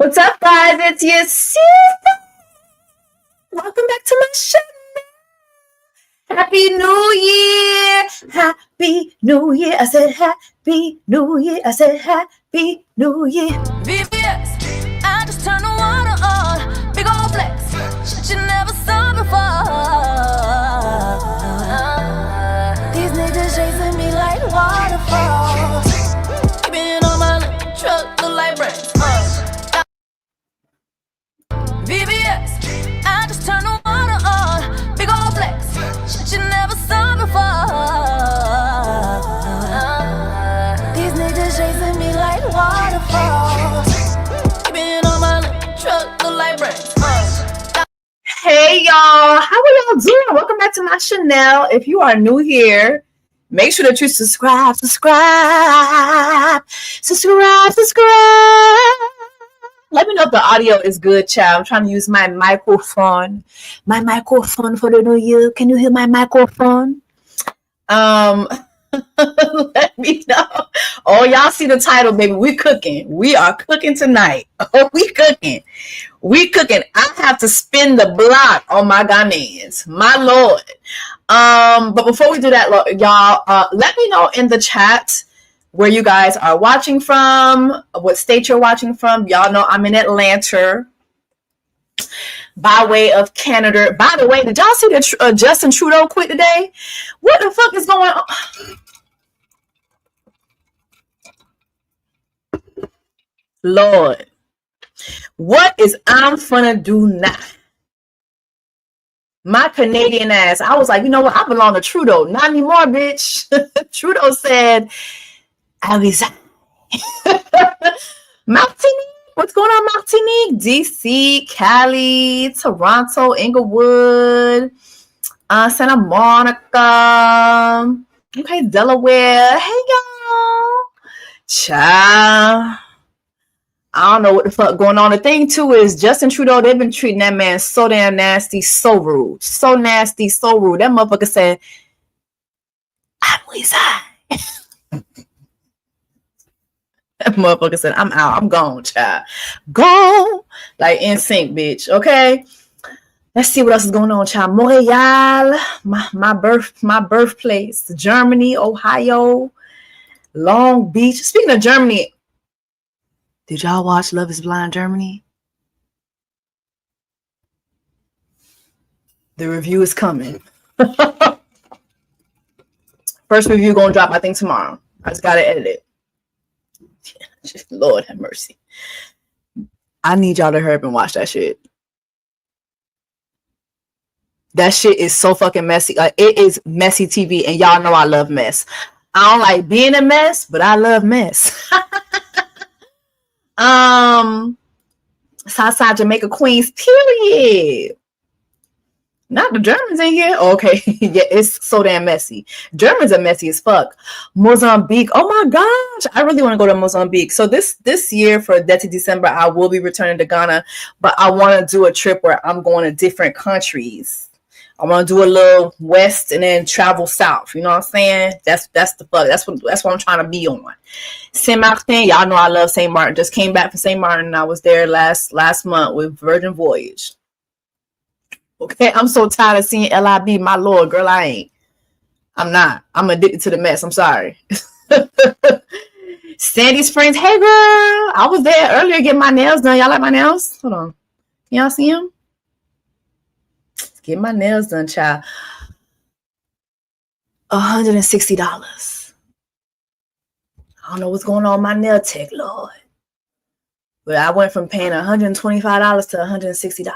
What's up, guys? It's Jessie. Welcome back to my show. Happy New Year. Happy New Year. I said Happy New Year. I said Happy New Year. VVS, I just turned the water on. Big old flex, shit you never saw before. These niggas chasing me like waterfalls. Keeping on my truck, look like brains. VVS, I just turned the water on. Big old flex, shit you never saw before. These niggas chasing me like waterfalls. Keeping on my truck, look like brains. Hey, y'all. How are y'all doing? Welcome back to my channel. If you are new here, make sure that you subscribe. Let me know if the audio is good, child. I'm trying to use my microphone. My microphone for the new year. Can you hear my microphone? Let me know. Oh, y'all see the title, baby. We cooking. We are cooking tonight. Oh, we cooking. I have to spin the block on my Ghanaians. My Lord. But before we do that, y'all, let me know in the chat where you guys are watching from, what state you're watching from. Y'all know I'm in Atlanta by way of Canada. By the way, did y'all see that Justin Trudeau quit today? What the fuck is going on? Lord, what is I'm finna do now? My Canadian ass, I was like, you know what? I belong to Trudeau. Not anymore, bitch. Trudeau said, I resign. Martinique, what's going on, Martinique? DC, Cali, Toronto, Inglewood, Santa Monica, okay, Delaware. Hey, y'all. Child. I don't know what the fuck going on. The thing, too, is Justin Trudeau, they've been treating that man so damn nasty, so rude. So nasty, so rude. That motherfucker said, I'm resign. That motherfucker said, I'm out. I'm gone, child. Gone. Like in sync, bitch. Okay. Let's see what else is going on, child. Montreal, my birthplace. Germany, Ohio, Long Beach. Speaking of Germany, did y'all watch Love is Blind Germany? The review is coming. First review gonna drop, I think, tomorrow. I just gotta edit it. Lord have mercy. I need y'all to hurry up and watch that shit. That shit is so fucking messy. It is messy TV, and y'all know I love mess. I don't like being a mess, but I love mess. Southside Jamaica Queens, period. Not the Germans in here. Okay. Yeah, it's so damn messy. Germans are messy as fuck. Mozambique. Oh my gosh. I really want to go to Mozambique. So this year for Dirty December, I will be returning to Ghana, but I want to do a trip where I'm going to different countries. I want to do a little west and then travel south. You know what I'm saying? That's the fuck. That's what I'm trying to be on. Saint Martin, y'all know I love Saint Martin. Just came back from Saint Martin. And I was there last month with Virgin Voyage. Okay, I'm so tired of seeing LIB. My Lord, girl, I ain't. I'm not. I'm addicted to the mess. I'm sorry. Sandy's friends. Hey, girl. I was there earlier getting my nails done. Y'all like my nails? Hold on. Can y'all see them? Get my nails done, child. $160. I don't know what's going on with my nail tech, Lord. But I went from paying $125 to $160.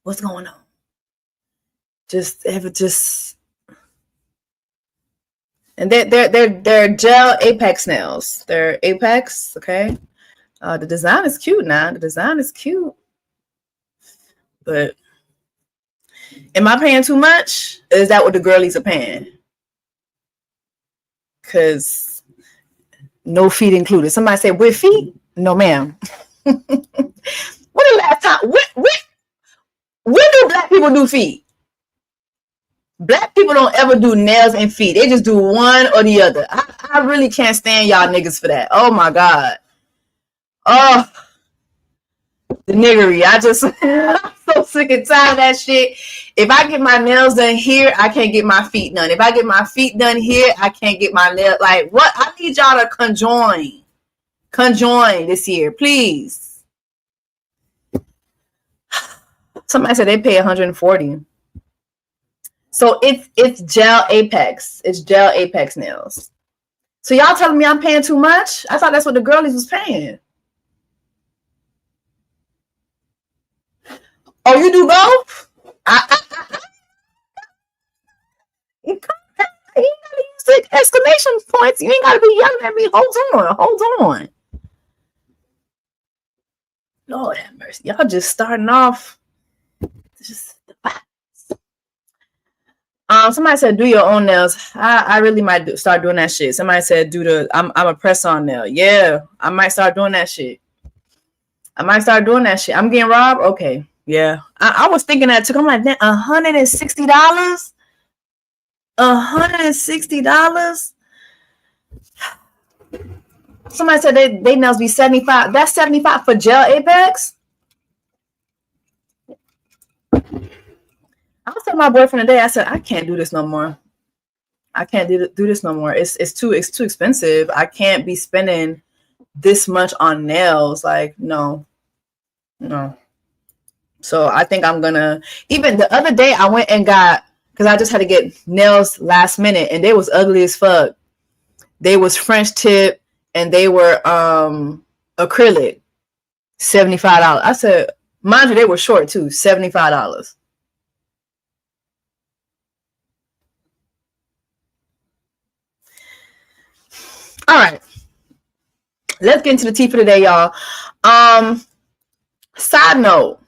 What's going on? And they're gel Apex nails. They're Apex, okay. The design is cute now. The design is cute. But am I paying too much? Or is that what the girlies are paying? Because no feet included. Somebody said, with feet? No, ma'am. When the last time? When do black people do feet? Black people don't ever do nails and feet. They just do one or the other. I really can't stand y'all niggas for that. Oh my God. Oh, the niggery. I'm so sick and tired of that shit. If I get my nails done here, I can't get my feet done. If I get my feet done here, I can't get my nails. Like, what? I need y'all to conjoin this year, please. Somebody said they pay $140. So it's gel Apex. It's gel Apex nails. So y'all telling me I'm paying too much? I thought that's what the girlies was paying. Oh, you do both? You ain't gotta use the exclamation points. You ain't gotta be yelling at me. Hold on. Lord have mercy. Y'all just starting off. Just the vibes. Somebody said do your own nails. I really might start doing that shit. Somebody said I'm a press-on nail. Yeah, I might start doing that shit. I'm getting robbed? Okay. Yeah. I was thinking that too. I'm like, $160? $160? Somebody said they nails be $75. That's $75 for gel Apex? I was telling my boyfriend today, I said, I can't do this no more. I can't do this no more. It's too expensive. I can't be spending this much on nails. Like, no. So I think I'm gonna, even the other day I went and got, because I just had to get nails last minute and they was ugly as fuck. They was French tip and they were acrylic. $75. I said, mind you, they were short too, $75. All right. Let's get into the tea for today, y'all. Side note.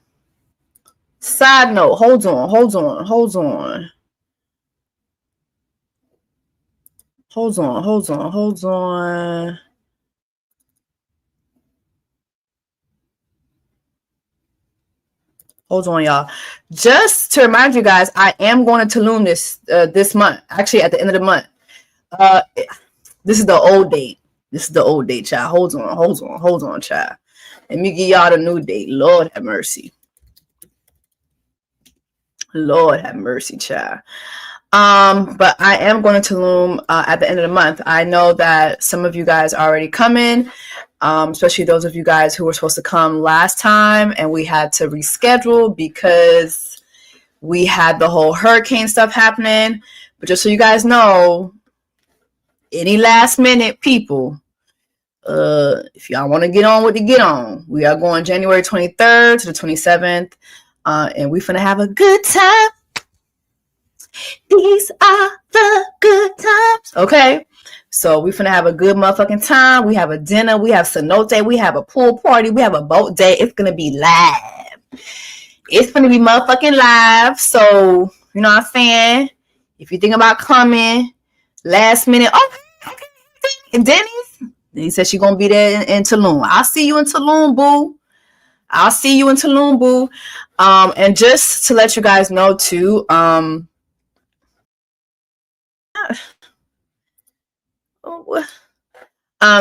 Hold on. Hold on, y'all. Just to remind you guys, I am going to Tulum this month. Actually, at the end of the month. This is the old date. Child. Hold on, child. Let me give y'all the new date. Lord have mercy, child. But I am going to Tulum at the end of the month. I know that some of you guys are already coming, especially those of you guys who were supposed to come last time, and we had to reschedule because we had the whole hurricane stuff happening. But just so you guys know, any last minute people, if y'all want to get on, we are going January 23rd to the 27th, and we finna have a good time. These are the good times. Okay, so we finna have a good motherfucking time. We have a dinner, we have cenote, we have a pool party, we have a boat day. It's gonna be live. It's gonna be motherfucking live. So you know what I'm saying, if you think about coming last minute, okay. And Denny's, he said she's gonna be there in Tulum. I'll see you in Tulum, boo. And just to let you guys know too,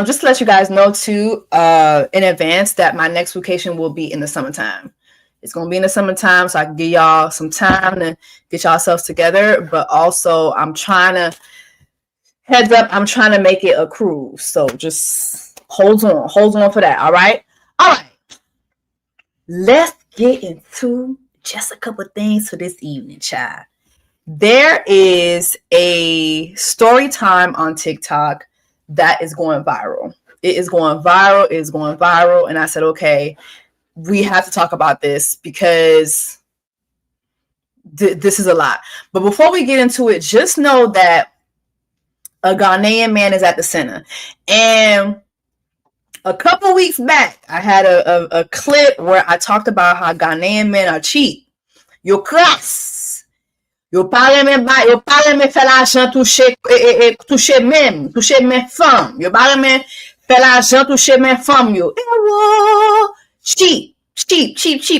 just to let you guys know too, in advance, that my next vacation will be in the summertime. It's gonna be in the summertime, so I can give y'all some time to get yourselves together. But also, I'm trying to make it a cruise. So just hold on for that. All right. Let's get into just a couple things for this evening, child. There is a story time on TikTok that is going viral. It is going viral. And I said, okay, we have to talk about this because this is a lot. But before we get into it, just know that a Ghanaian man is at the center. And a couple weeks back, I had a clip where I talked about how Ghanaian men are cheap. Yo class. Yo parle men fait l'argent toucher men femmes. Yo parle men fait l'argent toucher men femmes yo. Cheap,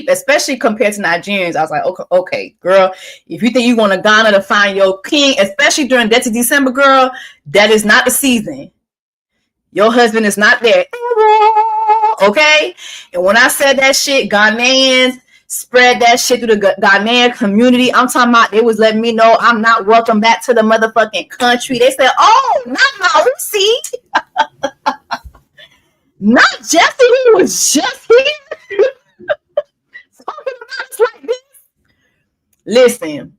especially compared to Nigerians. I was like, okay, girl, if you think you're going to Ghana to find your king, especially during Dirty December, girl, that is not the season. Your husband is not there. okay? And when I said that shit, Ghanaians spread that shit through the Ghanaian community. I'm talking about they was letting me know I'm not welcome back to the motherfucking country. They said, oh, not Marusi. Not Jessie, who was just here. Talking about us like this. Listen.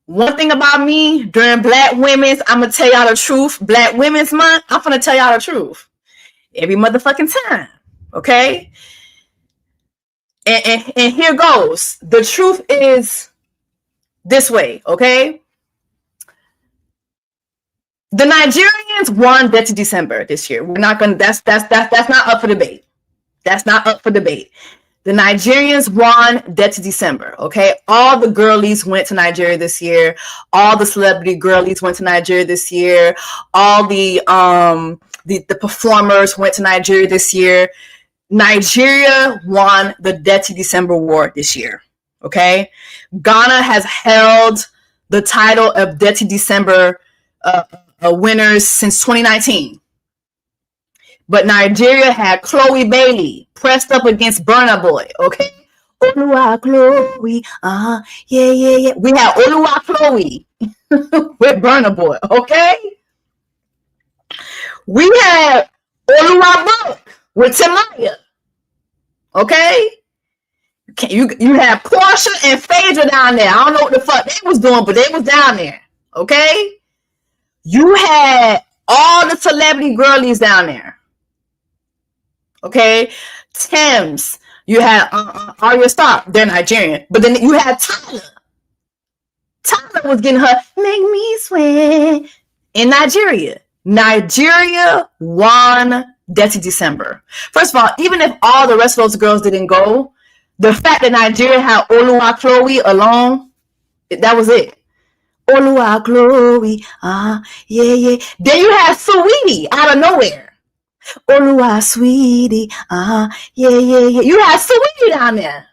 One thing about me, during Black Women's, I'm going to tell y'all the truth. Black Women's Month, I'm going to tell y'all the truth. Every motherfucking time. Okay? And here goes. The truth is this way. Okay? The Nigerians won Dirty December this year. We're not going to, that's not up for debate. That's not up for debate. The Nigerians won Dirty December, okay? All the girlies went to Nigeria this year. All the celebrity girlies went to Nigeria this year. All the performers went to Nigeria this year. Nigeria won the Dirty December war this year, okay? Ghana has held the title of Dirty December winners since 2019. But Nigeria had Chloe Bailey pressed up against Burna Boy, okay? Oluwa Chloe, yeah. We had Oluwa Chloe with Burna Boy, okay? We had Oluwa Book with Timaya, okay? You had Portia and Phaedra down there. I don't know what the fuck they was doing, but they was down there, okay? You had all the celebrity girlies down there. Okay, Thames, you had Arya Stark, they're Nigerian, but then you had Tyler. Tyler was getting her "Make Me Sweat" in Nigeria. Nigeria won Dirty December. First of all, even if all the rest of those girls didn't go, the fact that Nigeria had Oluwa Chloe alone, that was it. Oluwa Chloe, yeah. Then you had Sweetie out of nowhere. Oluwa Sweetie, yeah. You had Sweetie down there.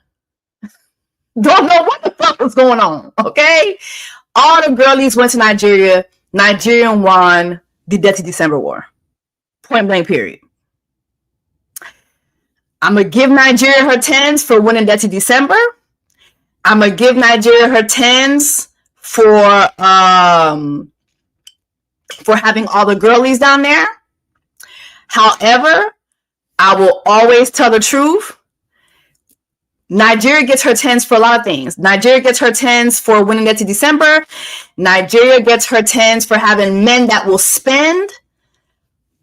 Don't know what the fuck was going on, okay? All the girlies went to Nigeria. Nigeria won the Dirty December war. Point blank, period. I'm going to give Nigeria her 10s for winning Dirty December. I'm going to give Nigeria her 10s for having all the girlies down there. However, I will always tell the truth. Nigeria gets her 10s for a lot of things. Nigeria gets her 10s for winning Dirty December. Nigeria gets her 10s for having men that will spend.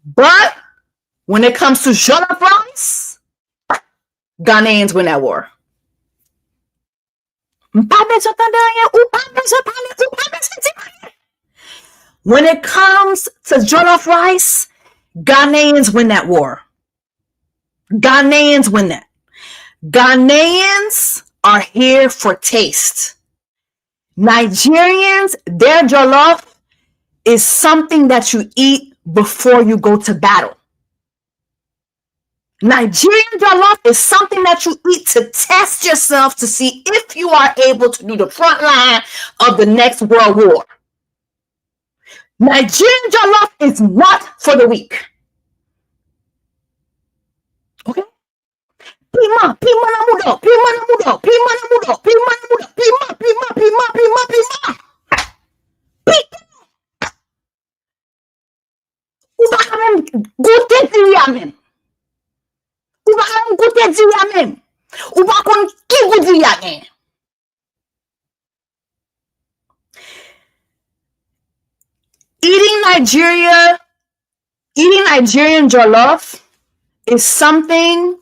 But when it comes to Jollof rice, Ghanaians win that war. When it comes to Jollof rice, Ghanaians win that war. Ghanaians win that. Ghanaians are here for taste. Nigerians, their jollof is something that you eat before you go to battle. Nigerian jollof is something that you eat to test yourself to see if you are able to do the front line of the next world war. Nigerian jollof is not for the weak. Okay? Pima. Eating Nigerian jollof is something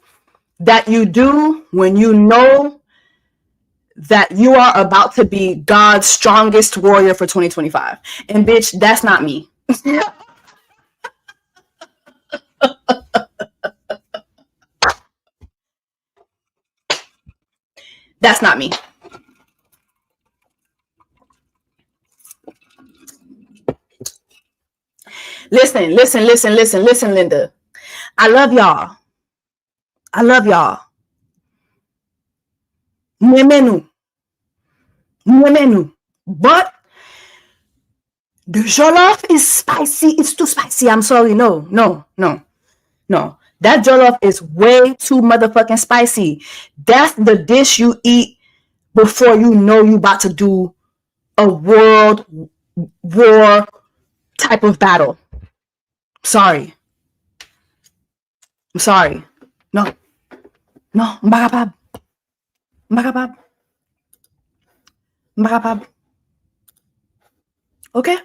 that you do when you know that you are about to be God's strongest warrior for 2025. And bitch, that's not me. That's not me. Listen, Linda. I love y'all. Mwemenu. But the jollof is spicy. It's too spicy. I'm sorry. No. No, that jollof is way too motherfucking spicy. That's the dish you eat before you know you about to do a world war type of battle. Sorry. I'm sorry. No. No. Mbagapab. Mbagapab. Mbagapab. Okay?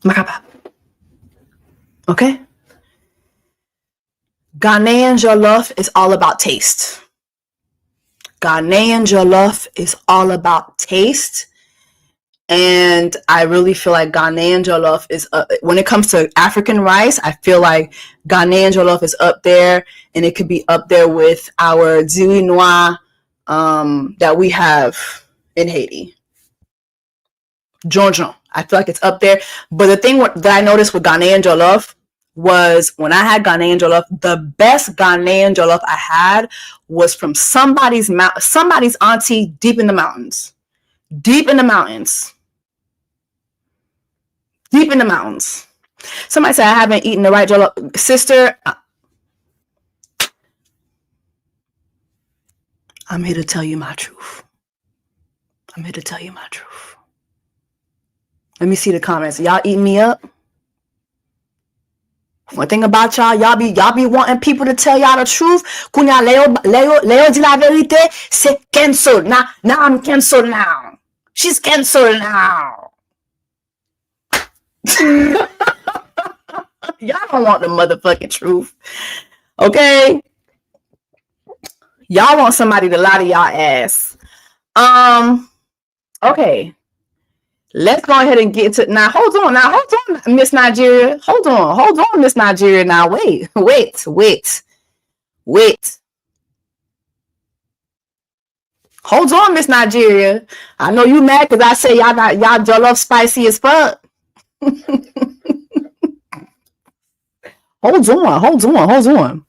Mbagapab. Okay? Ghanaian jollof is all about taste. Ghanaian jollof is all about taste. And I really feel like Ghanaian jollof is, when it comes to African rice, I feel like Ghanaian jollof is up there, and it could be up there with our Zili Noir that we have in Haiti. Jonjon. I feel like it's up there. But the thing that I noticed with Ghanaian jollof was when I had Ghanaian jollof, the best Ghanaian jollof I had was from somebody's auntie deep in the mountains. Deep in the mountains. Deep in the mountains. Somebody said I haven't eaten the right jollof. Sister, I'm here to tell you my truth. I'm here to tell you my truth. Let me see the comments. Y'all eating me up? One thing about y'all be wanting people to tell y'all the truth. Kunya Leo di la vérité, c'est cancelled. Now I'm cancelled now. She's cancelled now. Y'all don't want the motherfucking truth. Okay? Y'all want somebody to lie to y'all ass. Okay. Let's go ahead and get to now. Hold on, Miss Nigeria. Hold on, Miss Nigeria. Now, wait. Hold on, Miss Nigeria. I know you mad because I say y'all jollof spicy as fuck. Hold on.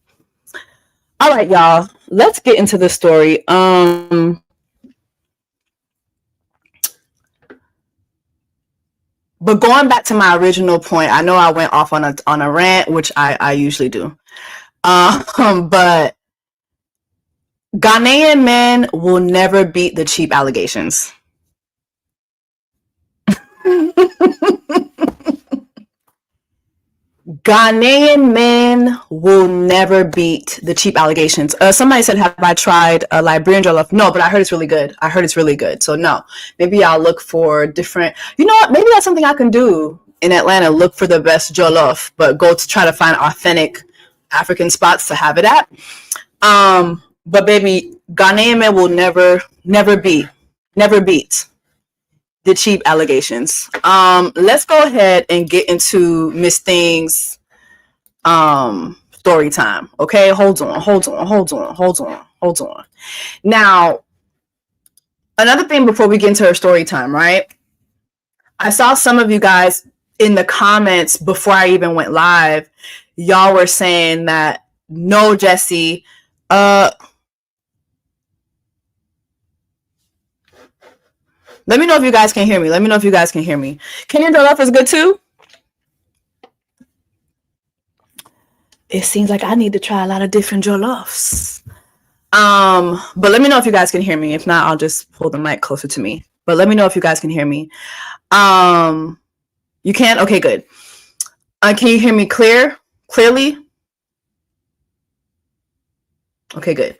All right, y'all. Let's get into the story. But going back to my original point, I know I went off on a rant, which I usually do. But Ghanaian men will never beat the cheap allegations. Ghanaian men will never beat the cheap allegations. Somebody said, have I tried a Liberian jollof? No, but I heard it's really good. So no, maybe I'll look for different, you know what? Maybe that's something I can do in Atlanta, look for the best jollof, but go to try to find authentic African spots to have it at. But baby, Ghanaian men will never beat the cheap allegations. Let's go ahead and get into Miss Thing's story time. Okay, hold on. Now, another thing before we get into her story time, right? I saw some of you guys in the comments before I even went live. Y'all were saying that no, Jessie, let me know if you guys can hear me. Kenyan jollof is good too? It seems like I need to try a lot of different jollofs. But let me know if you guys can hear me. If not, I'll just pull the mic closer to me. But let me know if you guys can hear me. You can? Okay, good. Can you hear me clearly? Okay, good.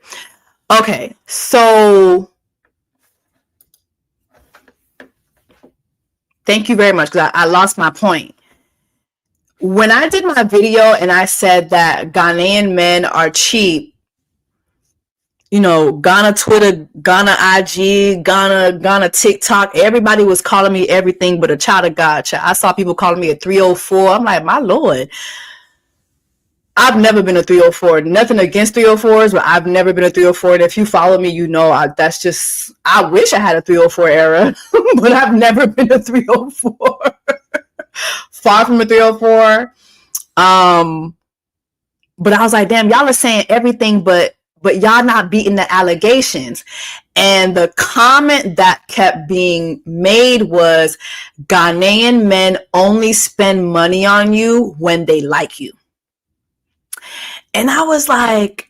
Okay, so thank you very much, because I lost my point. When I did my video and I said that Ghanaian men are cheap, you know, Ghana Twitter, Ghana IG, Ghana TikTok, everybody was calling me everything but a child of God. I saw people calling me a 304. I'm like, my Lord. I've never been a 304. Nothing against 304s, but I've never been a 304. And if you follow me, you know that's just, I wish I had a 304 era, but I've never been a 304. Far from a 304. But I was like, damn, y'all are saying everything but but y'all not beating the allegations. And the comment that kept being made was, Ghanaian men only spend money on you when they like you. And I was like,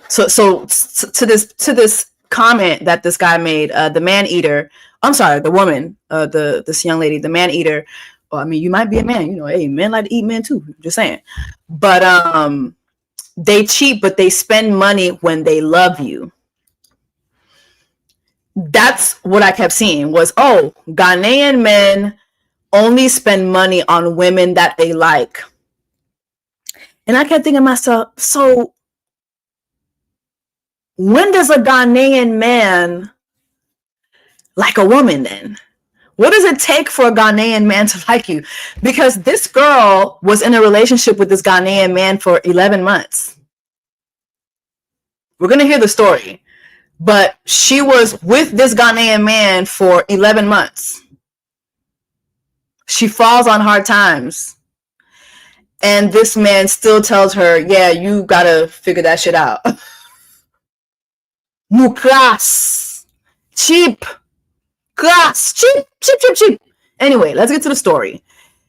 so to this comment that this guy made, the man eater, I'm sorry, the woman, this young lady, the man eater. Well, I mean, you might be a man, you know, hey, men like to eat men too, just saying. But they cheat, but they spend money when they love you. That's what I kept seeing was, oh, Ghanaian men only spend money on women that they like. And I kept thinking to myself, so when does a Ghanaian man like a woman then? What does it take for a Ghanaian man to like you? Because this girl was in a relationship with this Ghanaian man for 11 months. We're going to hear the story. But she was with this Ghanaian man for 11 months. She falls on hard times. And this man still tells her, yeah, you got to figure that shit out. Mukras. Cheap. Glass. Cheap. Anyway, let's get to the story.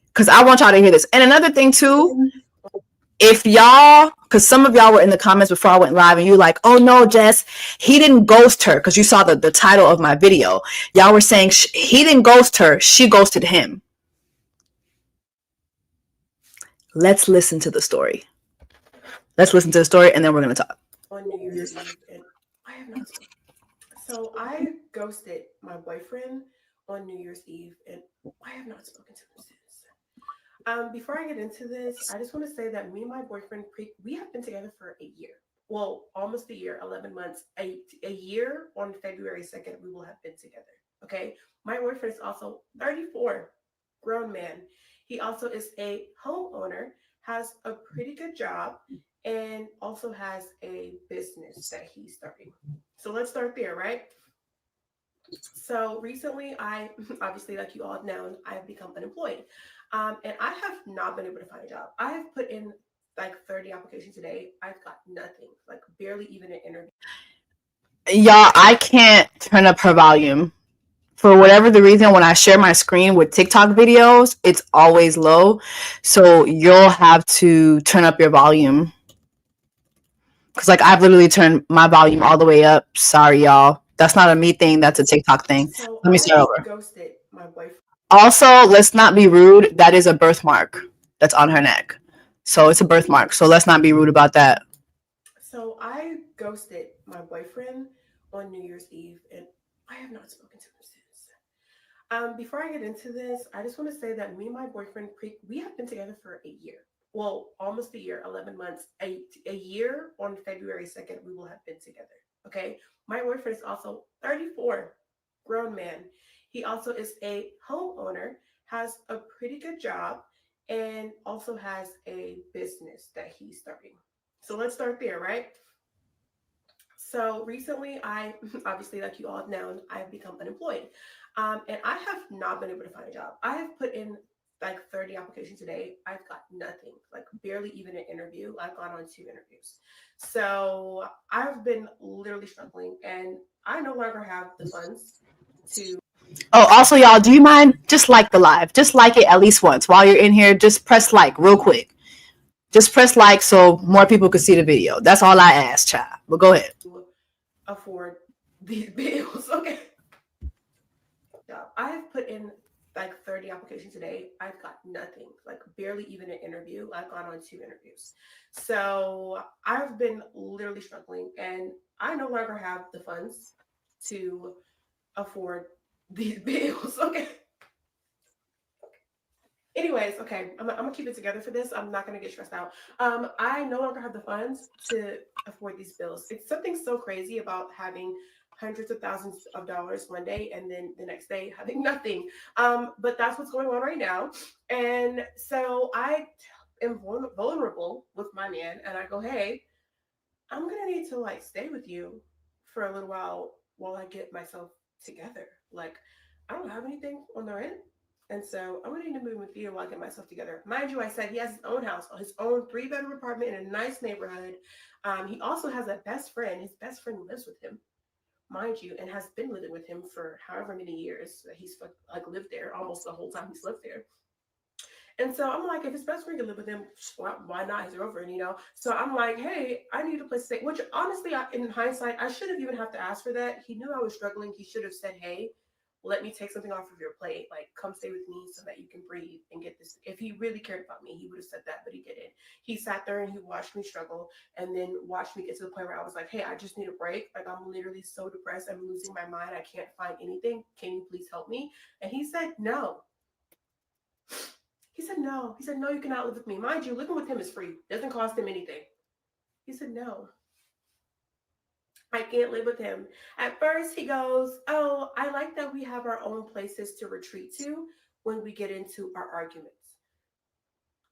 Because I want y'all to hear this. And another thing, too, if y'all, because some of y'all were in the comments before I went live and you like, oh no, Jess, he didn't ghost her, because you saw the title of my video. Y'all were saying he didn't ghost her, she ghosted him. Let's listen to the story. Let's listen to the story and then we're going to talk. On New Year's Eve, and I have not. So I ghosted my boyfriend on New Year's Eve, and I have not spoken to him since. Before I get into this, I just want to say that me and my boyfriend, we have been together for a year. Well, almost a year, 11 months. A year on February 2nd, we will have been together. Okay. My boyfriend is also 34, grown man. He also is a homeowner, has a pretty good job, and also has a business that he's starting. So let's start there, right? So recently, I obviously, like you all know, I have become unemployed. And I have not been able to find a job. I have put in like 30 applications a day. I've got nothing, like barely even an interview. Y'all, I can't turn up her volume. For whatever the reason, when I share my screen with TikTok videos, it's always low. So you'll have to turn up your volume. Because like I've literally turned my volume all the way up. Sorry, y'all. That's not a me thing. That's a TikTok thing. So Let me start over. Ghosted my boyfriend. Also, let's not be rude. That is a birthmark that's on her neck. So it's a birthmark. So let's not be rude about that. So I ghosted my boyfriend on New Year's Eve, and I have not spoken to him since. Before I get into this, I just want to say that me and my boyfriend, we have been together for a year. Well, almost a year, 11 months. A year on February 2nd, we will have been together. Okay. My boyfriend is also 34, grown man. He also is a homeowner, has a pretty good job, and also has a business that he's starting. So let's start there, right? So recently, I obviously, like you all know, I've become unemployed. And I have not been able to find a job. I have put in like 30 applications a day. I've got nothing, like barely even an interview. I've gone on 2 interviews. So I've been literally struggling, and I no longer have the funds to. Oh, also, y'all, do you mind just like the live? Just like it at least once while you're in here. Just press like real quick. Just press like so more people can see the video. That's all I ask, child. But go ahead. Afford these bills. Okay. I have put in like 30 applications a day. I've got nothing, like barely even an interview. I've gone on 2 interviews. So I've been literally struggling, and I no longer have the funds to afford these bills. Okay. Anyways, okay, I'm gonna keep it together for this. I'm not gonna get stressed out. I no longer have the funds to afford these bills. It's something so crazy about having hundreds of thousands of dollars one day and then the next day having nothing. But that's what's going on right now. And so I am vulnerable with my man, and I go, hey, I'm gonna need to like stay with you for a little while I get myself together. Like, I don't have anything on the rent. And so I'm going to need to move with Theo while I get myself together. Mind you, I said he has his own house, his own 3-bedroom apartment in a nice neighborhood. He also has a best friend. His best friend lives with him, mind you, and has been living with him for however many years that he's like lived there, almost the whole time he's lived there. And so I'm like, if his best friend can live with him, why not his girlfriend, you know? So I'm like, hey, I need a place to stay. Which honestly, in hindsight, I should have even have to ask for that. He knew I was struggling. He should have said, hey, let me take something off of your plate. Like, come stay with me so that you can breathe and get this. If he really cared about me, he would have said that, but he didn't. He sat there and he watched me struggle and then watched me get to the point where I was like, hey, I just need a break. Like, I'm literally so depressed. I'm losing my mind. I can't find anything. Can you please help me? And he said, no. He said, no. He said, no, you cannot live with me. Mind you, living with him is free. Doesn't cost him anything. He said, no, I can't live with him. At first, he goes, oh, I like that we have our own places to retreat to when we get into our arguments.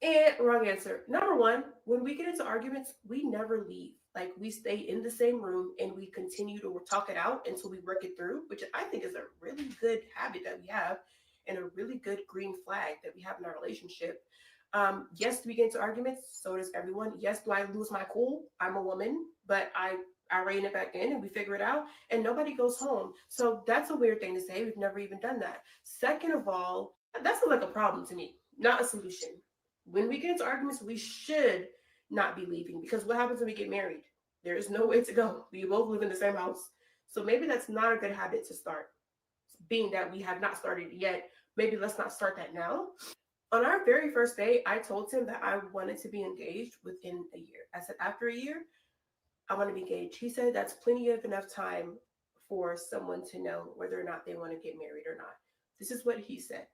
And wrong answer. Number one, when we get into arguments, we never leave. Like, we stay in the same room and we continue to talk it out until we work it through, which I think is a really good habit that we have and a really good green flag that we have in our relationship. Yes, do we get into arguments? So does everyone. Yes, do I lose my cool? I'm a woman, but I rein it back in and we figure it out and nobody goes home. So that's a weird thing to say. We've never even done that. Second of all, that sounds like a problem to me, not a solution. When we get into arguments, we should not be leaving because what happens when we get married? There is no way to go. We both live in the same house. So maybe that's not a good habit to start. Being that we have not started yet, maybe let's not start that now. On our very first date, I told him that I wanted to be engaged within a year. I said, after a year, I want to be engaged. He said that's plenty of enough time for someone to know whether or not they want to get married or not. This is what he said.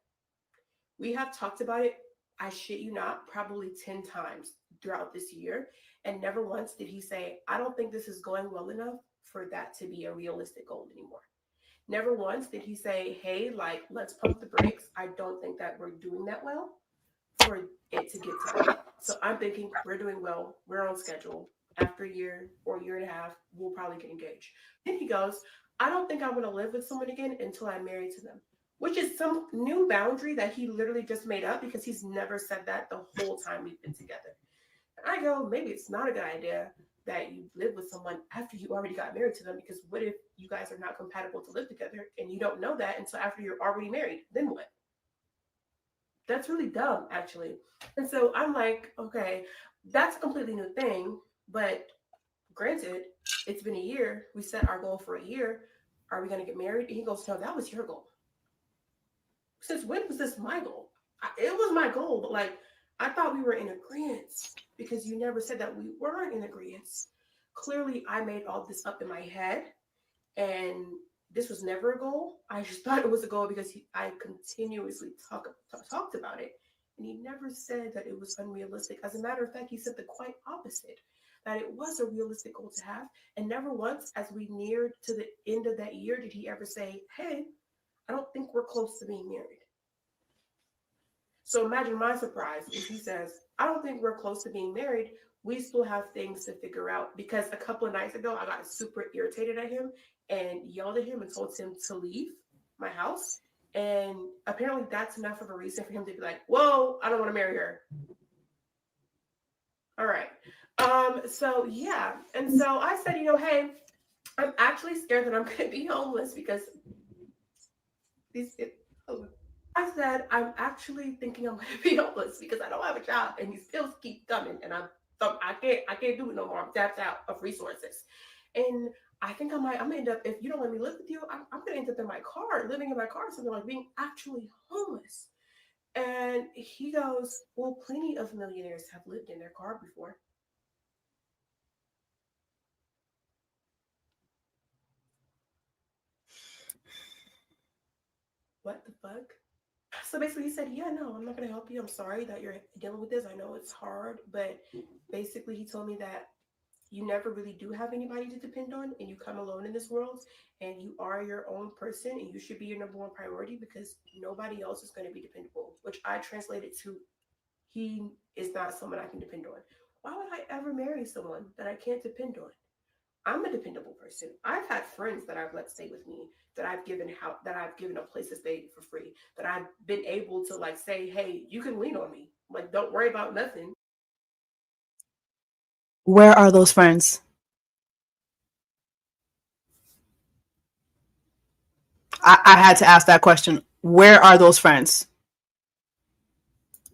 We have talked about it, I shit you not, probably 10 times throughout this year. And never once did he say, I don't think this is going well enough for that to be a realistic goal anymore. Never once did he say, hey, like, let's pump the brakes. I don't think that we're doing that well for it to get to that. So I'm thinking we're doing well. We're on schedule. After a year or a year and a half, we'll probably get engaged. Then he goes, I don't think I'm going to live with someone again until I'm married to them, which is some new boundary that he literally just made up because he's never said that the whole time we've been together. And I go, maybe it's not a good idea that you live with someone after you already got married to them, because what if you guys are not compatible to live together and you don't know that until after you're already married? Then what? That's really dumb, actually. And so I'm like, okay, that's a completely new thing. But granted, it's been a year. We set our goal for a year. Are we going to get married? And he goes, no, that was your goal. Since when was this my goal? It was my goal, but like, I thought we were in agreement because you never said that we weren't in agreement. Clearly, I made all this up in my head, and this was never a goal. I just thought it was a goal because I continuously talked about it, and he never said that it was unrealistic. As a matter of fact, he said the quite opposite, that it was a realistic goal to have, and never once, as we neared to the end of that year, did he ever say, hey, I don't think we're close to being married. So imagine my surprise if he says, I don't think we're close to being married. We still have things to figure out. Because a couple of nights ago, I got super irritated at him and yelled at him and told him to leave my house. And apparently that's enough of a reason for him to be like, whoa, I don't want to marry her. All right. So yeah. And so I said, hey, I'm actually scared that I'm going to be homeless because I said, I'm actually thinking I'm going to be homeless because I don't have a job and these bills keep coming and I can't do it no more. I'm tapped out of resources. And I think I'm going to end up, if you don't let me live with you, I'm going to end up in my car, living in my car, something like being actually homeless. And he goes, well, plenty of millionaires have lived in their car before. What the fuck? So basically he said, yeah, no, I'm not going to help you. I'm sorry that you're dealing with this. I know it's hard, but basically he told me that you never really do have anybody to depend on and you come alone in this world and you are your own person and you should be your number one priority because nobody else is going to be dependable, which I translated to he is not someone I can depend on. Why would I ever marry someone that I can't depend on? I'm a dependable person. I've had friends that I've let stay with me, that I've given a place to stay for free, that I've been able to like say, hey, you can lean on me. Like, don't worry about nothing. Where are those friends? I had to ask that question. Where are those friends?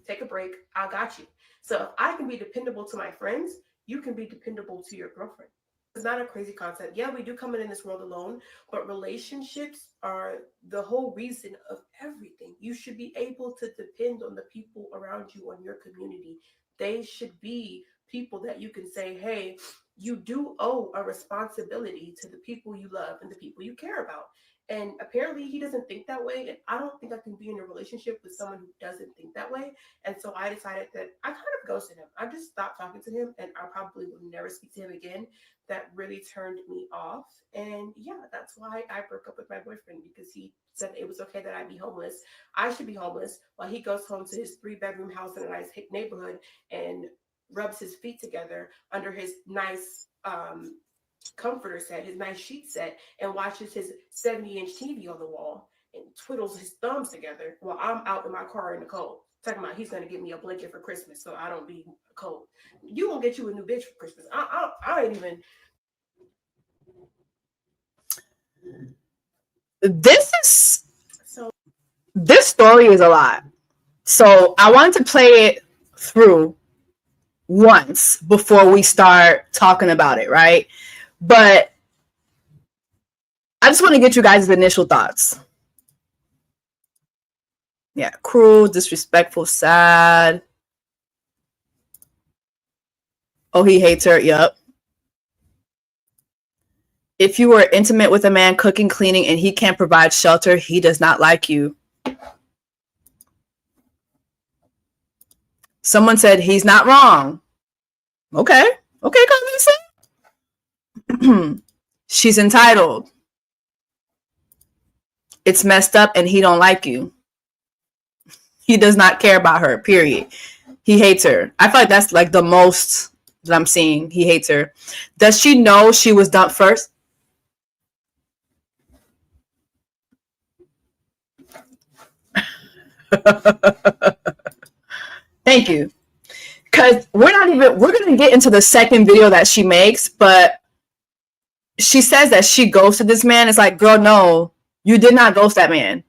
Take a break. I got you. So if I can be dependable to my friends, you can be dependable to your girlfriend. It's not a crazy concept. Yeah, we do come in this world alone, but relationships are the whole reason of everything. You should be able to depend on the people around you, on your community. They should be people that you can say, hey, you do owe a responsibility to the people you love and the people you care about. And apparently he doesn't think that way. And I don't think I can be in a relationship with someone who doesn't think that way. And so I decided that I kind of ghosted him. I just stopped talking to him and I probably will never speak to him again. That really turned me off. And yeah, that's why I broke up with my boyfriend, because he said it was okay that I be homeless. I should be homeless while he goes home to his 3-bedroom house in a nice neighborhood and rubs his feet together under his nice comforter set, his nice sheet set, and watches his 70-inch TV on the wall and twiddles his thumbs together while I'm out in my car in the cold. Talking about he's gonna give me a blanket for Christmas so I don't be cold. You gonna get you a new bitch for Christmas? I ain't even. This story is a lot. So I wanted to play it through once before we start talking about it, right? But I just want to get you guys' initial thoughts. Yeah, cruel, disrespectful, sad. Oh, he hates her. Yep. If you were intimate with a man, cooking, cleaning, and he can't provide shelter, he does not like you. Someone said he's not wrong. Okay. Okay, Carlisa. She's entitled. It's messed up and he don't like you. He does not care about her, period. He hates her. I feel like that's like the most that I'm seeing. He hates her. Does she know she was dumped first? Thank you. Because we're going to get into the second video that she makes, but she says that she ghosted this man. It's like, girl, no, you did not ghost that man.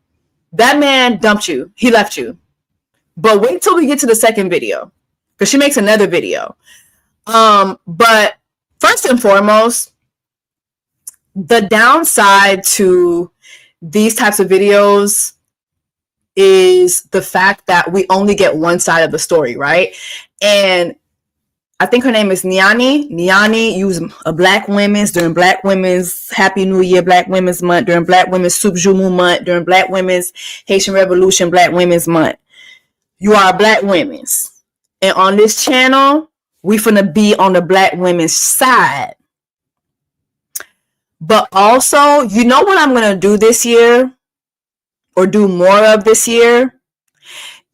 That man dumped you. He left you. But wait till we get to the second video, because she makes another video. But first and foremost, the downside to these types of videos is the fact that we only get one side of the story, right? And I think her name is Nyani. Nyani used Black women's during Black Women's Happy New Year, Black Women's Month, during Black Women's Subjumu Month, during Black Women's Haitian Revolution, Black Women's Month. You are Black women's. And on this channel, we finna be on the Black women's side. But also, you know what I'm gonna do this year, or do more of this year,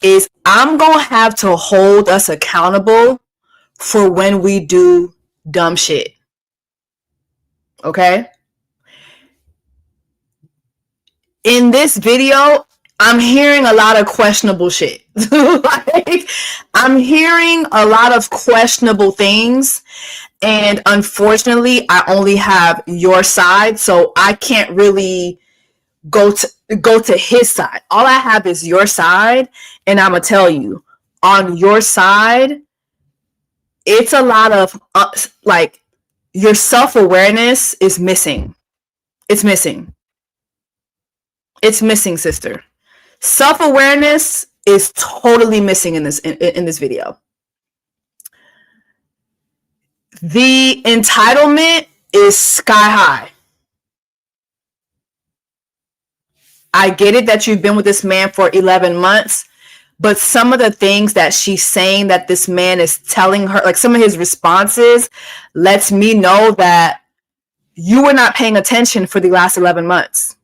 is I'm gonna have to hold us accountable for when we do dumb shit. Okay? In this video, I'm hearing a lot of questionable shit. Like, I'm hearing a lot of questionable things. And unfortunately, I only have your side, so I can't really go to his side. All I have is your side, and I'm gonna tell you, on your side, it's a lot of like, your self-awareness is missing. It's missing. It's missing, sister. Self-awareness is totally missing in this video. The entitlement is sky high. I get it that you've been with this man for 11 months, but some of the things that she's saying that this man is telling her, like some of his responses, lets me know that you were not paying attention for the last 11 months.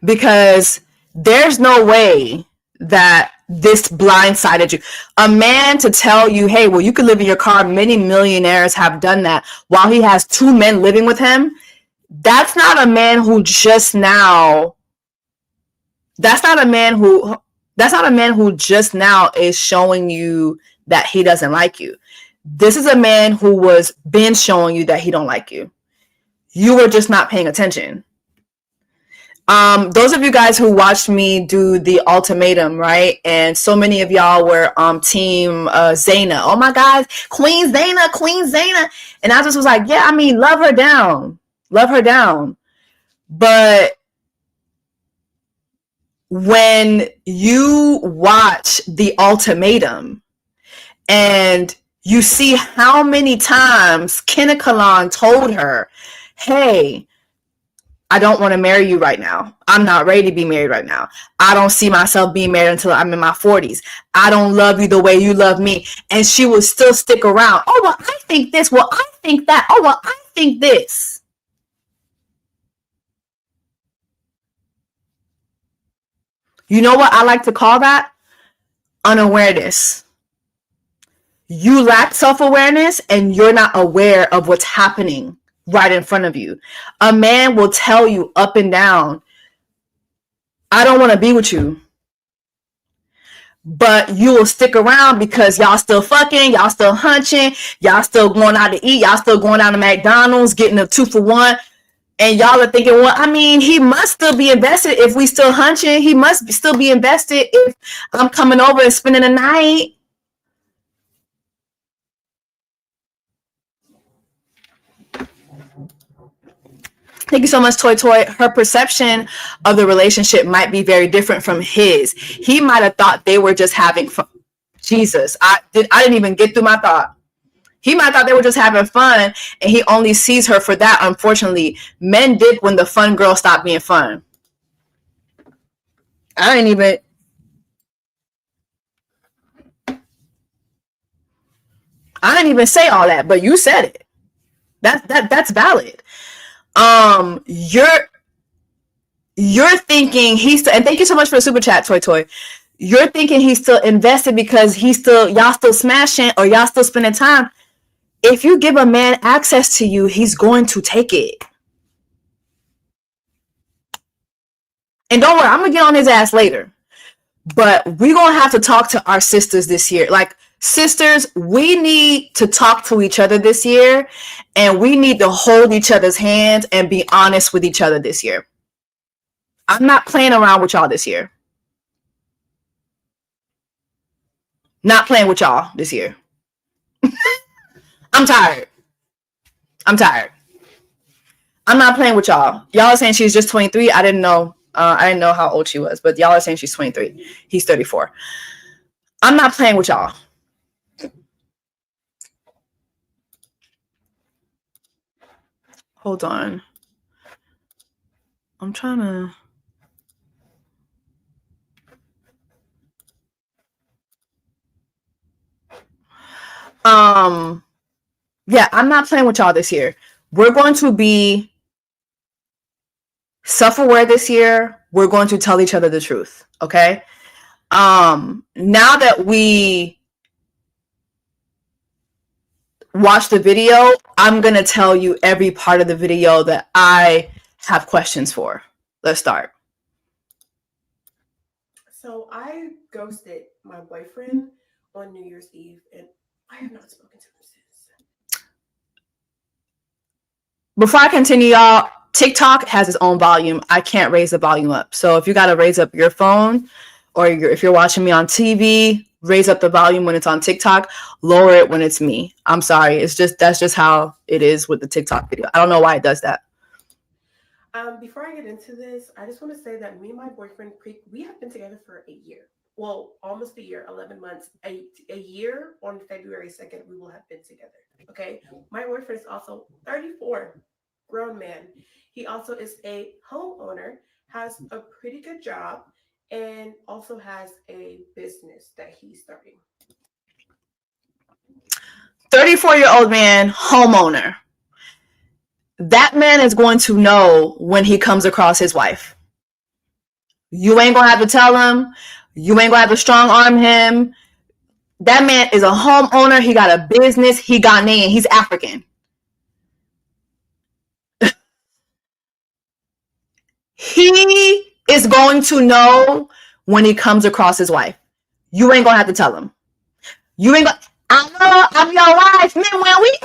Because there's no way that this blindsided you. A man to tell you, hey, well, you can live in your car. Many millionaires have done that while he has two men living with him. That's not a man who just now is showing you that he doesn't like you. This is a man who was been showing you that he don't like you. You were just not paying attention. Those of you guys who watched me do the ultimatum, right? And so many of y'all were team Zaina. Oh my God, Queen Zaina. And I just was like, yeah, I mean, love her down. But when you watch the ultimatum and you see how many times Kinakalan told her, hey, I don't want to marry you right now. I'm not ready to be married right now. I don't see myself being married until I'm in my 40s. I don't love you the way you love me. And she would still stick around. Oh, well, I think this. Well, I think that. Oh, well, I think this. You know what I like to call that? Unawareness. You lack self-awareness and you're not aware of what's happening right in front of you. A man will tell you up and down, I don't want to be with you. But you will stick around because y'all still fucking, y'all still hunching, y'all still going out to eat, y'all still going down to McDonald's, getting a 2-for-1. And y'all are thinking, well, I mean, he must still be invested if we still hunching. He must still be invested if I'm coming over and spending the night. Thank you so much, Toy Toy. Her perception of the relationship might be very different from his. He might have thought they were just having fun. Jesus, I didn't even get through my thought. He might have thought they were just having fun, and he only sees her for that. Unfortunately, men dip when the fun girl stopped being fun. I didn't even say all that, but you said it. That's valid. You're thinking he's still, and thank you so much for the super chat, Toy Toy. You're thinking he's still invested because y'all still smashing or y'all still spending time. If you give a man access to you, he's going to take it. And don't worry, I'm gonna get on his ass later. But we're gonna have to talk to our sisters this year. Like, sisters, we need to talk to each other this year, and we need to hold each other's hands and be honest with each other this year. I'm not playing around with y'all this year. Not playing with y'all this year. I'm tired. I'm not playing with y'all. Y'all are saying she's just 23. I didn't know how old she was, but y'all are saying she's 23. He's 34. I'm not playing with y'all. Hold on. I'm trying to. Yeah, I'm not playing with y'all this year. We're going to be self-aware this year. We're going to tell each other the truth. Okay. Now that we watch the video, I'm going to tell you every part of the video that I have questions for. Let's start. So I ghosted my boyfriend on New Year's Eve, and I have not spoken to him since. Before I continue, y'all, TikTok has its own volume. I can't raise the volume up. So if you got to raise up your phone, or if you're watching me on TV, raise up the volume when it's on TikTok, lower it when it's me. I'm sorry. That's just how it is with the TikTok video. I don't know why it does that. Before I get into this, I just want to say that me and my boyfriend, we have been together for a year. Well, almost a year, 11 months. A year on February 2nd, we will have been together. Okay. My boyfriend is also 34, grown man. He also is a homeowner, has a pretty good job, and also has a business that he's starting. 34-year-old man, homeowner. That man is going to know when he comes across his wife. You ain't going to have to tell him. You ain't gonna have to strong arm him. That man is a homeowner. He got a business. He Ghanaian. He's African. He is going to know when he comes across his wife. You ain't gonna have to tell him. You ain't gonna. I know I'm your wife, man. When we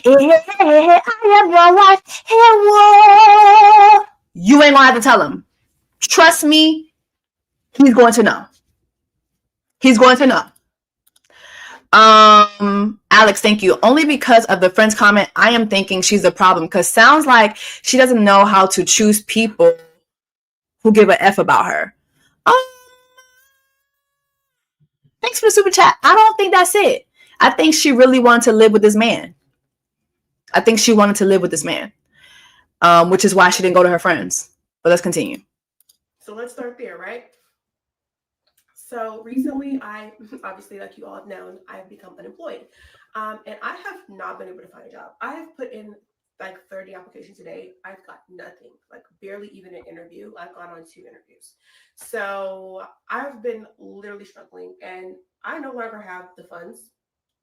in war, I am your wife. In war. You ain't gonna have to tell him. Trust me, he's going to know. He's going to know. Alex, thank you. Only because of the friend's comment, I am thinking she's the problem, because sounds like she doesn't know how to choose people who give a F about her. Thanks for the super chat. I don't think that's it. I think she really wanted to live with this man. I think she wanted to live with this man, which is why she didn't go to her friends. But let's continue. So let's start there, right? So recently, I obviously, like you all have known, I've become unemployed. And I have not been able to find a job. I have put in like 30 applications a day. I've got nothing, like barely even an interview. I've gone on 2 interviews. So I've been literally struggling, and I no longer have the funds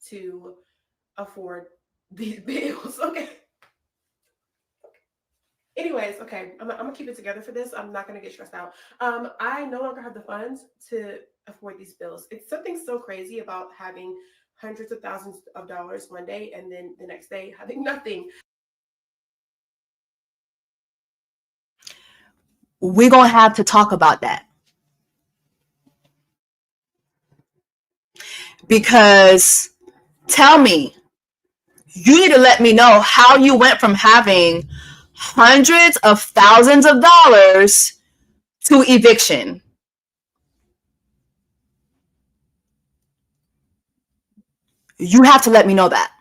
to afford these bills. Okay. Anyways, okay, I'm gonna keep it together for this. I'm not gonna get stressed out. I no longer have the funds to afford these bills. It's something so crazy about having hundreds of thousands of dollars one day and then the next day having nothing. We're gonna have to talk about that, because tell me, you need to let me know how you went from having hundreds of thousands of dollars to eviction. You have to let me know that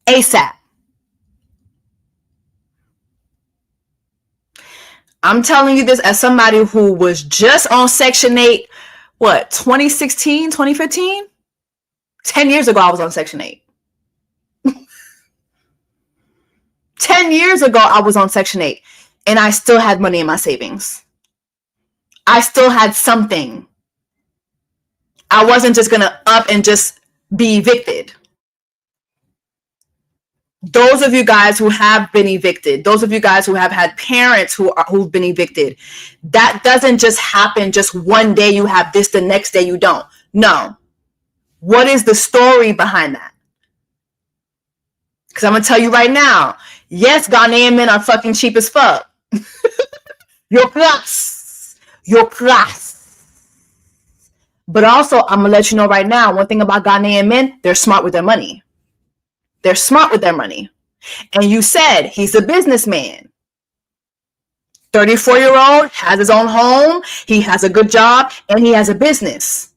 ASAP. I'm telling you this as somebody who was just on Section 8, 2016, 2015? 10 years ago, I was on Section 8. 10 years ago, I was on Section 8, and I still had money in my savings. I still had something. I wasn't just going to up and just be evicted. Those of you guys who have been evicted, those of you guys who have had parents who've been evicted, that doesn't just happen just one day you have this, the next day you don't. No. What is the story behind that? Because I'm going to tell you right now, yes, Ghanaian men are fucking cheap as fuck. Your class. But also, I'm going to let you know right now, one thing about Ghanaian men, they're smart with their money. They're smart with their money. And you said he's a businessman. 34-year-old, has his own home, he has a good job, and he has a business.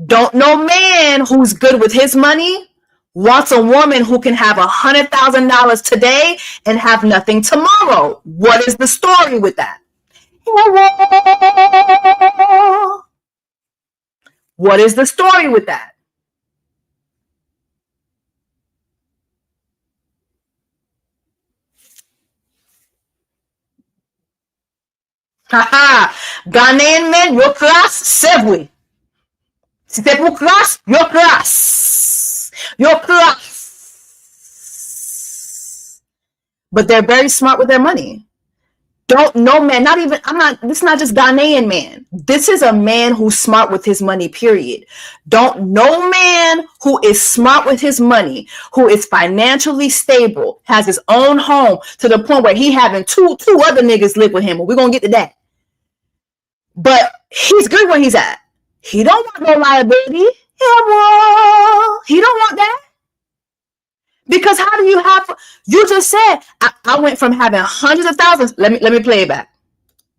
Don't no man who's good with his money wants a woman who can have $100,000 today and have nothing tomorrow. What is the story with that? What is the story with that? Haha, Ghanaian men, your class, c'est vous. C'était pour class, your class. Your class. But they're very smart with their money. Don't no man, this is not just Ghanaian man. This is a man who's smart with his money, period. Don't no man who is smart with his money, who is financially stable, has his own home to the point where he having two other niggas live with him. We're going to get to that. But he's good where he's at. He don't want no liability. He don't want that. Because how do you have? You just said I went from having hundreds of thousands. Let me play it back.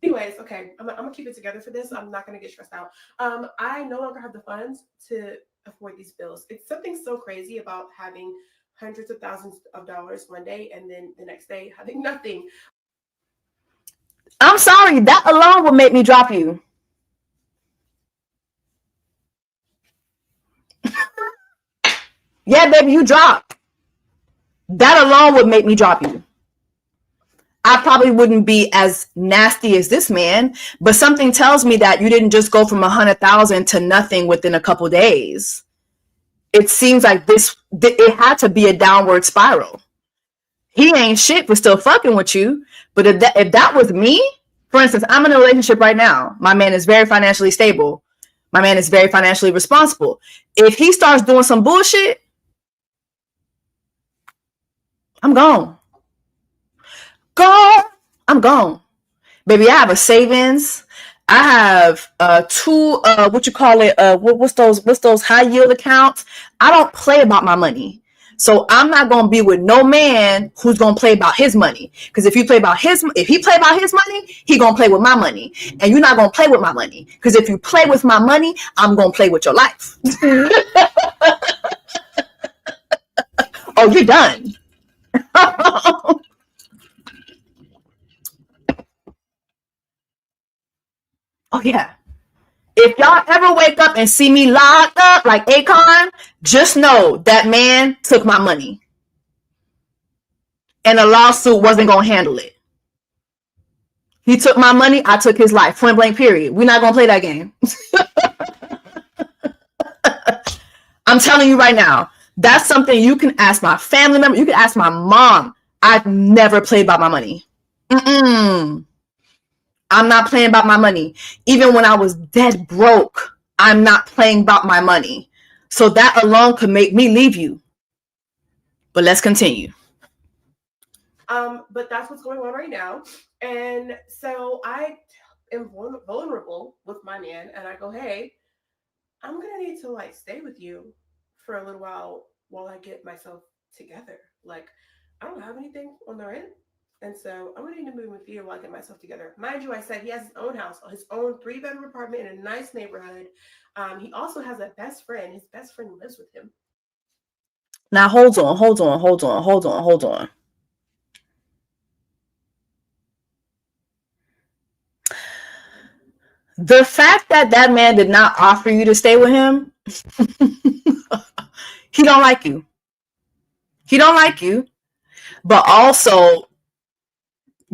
Anyways, okay, I'm gonna keep it together for this. I'm not gonna get stressed out. I no longer have the funds to afford these bills. It's something so crazy about having hundreds of thousands of dollars one day and then the next day having nothing. I'm sorry, that alone would make me drop you. Yeah, baby, you drop. That alone would make me drop you. I probably wouldn't be as nasty as this man, but something tells me that you didn't just go from 100,000 to nothing within a couple days. It seems like it had to be a downward spiral. He ain't shit for still fucking with you. But if that was me, for instance, I'm in a relationship right now. My man is very financially stable. My man is very financially responsible. If he starts doing some bullshit, I'm gone. I'm gone. Baby, I have a savings. I have two what's those high yield accounts. I don't play about my money. So I'm not gonna be with no man who's gonna play about his money. Because if he play about his money, he gonna play with my money. And you're not gonna play with my money. Because if you play with my money, I'm gonna play with your life. Oh, you're done. Oh yeah. If y'all ever wake up and see me locked up like Akon, just know that man took my money. And a lawsuit wasn't going to handle it. He took my money, I took his life. Point blank, period. We're not going to play that game. I'm telling you right now, that's something you can ask my family member. You can ask my mom. I've never played about my money. I'm not playing about my money. Even when I was dead broke, I'm not playing about my money. So that alone could make me leave you. But let's continue. But that's what's going on right now. And so I am vulnerable with my man, and I go, hey, I'm going to need to like stay with you for a little while I get myself together. Like, I don't have anything on the rent. And so I'm going to need to move with you while I get myself together. Mind you, I said he has his own house, his own 3-bedroom apartment in a nice neighborhood. He also has a best friend. His best friend lives with him. Now, hold on. The fact that man did not offer you to stay with him, he don't like you. He don't like you. But also,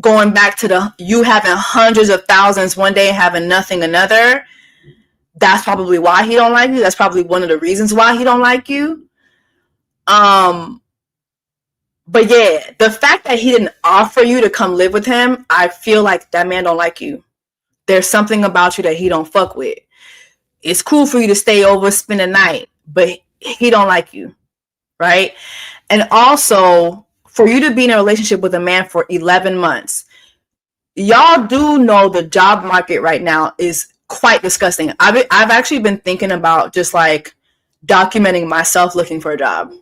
going back to you having hundreds of thousands one day and having nothing another, that's probably why he don't like you. That's probably one of the reasons why he don't like you. But yeah, the fact that he didn't offer you to come live with him, I feel like that man don't like you. There's something about you that he don't fuck with. It's cool for you to stay over, spend the night, but he don't like you, right? And also, for you to be in a relationship with a man for 11 months, y'all do know the job market right now is quite disgusting. I've actually been thinking about just like documenting myself looking for a job.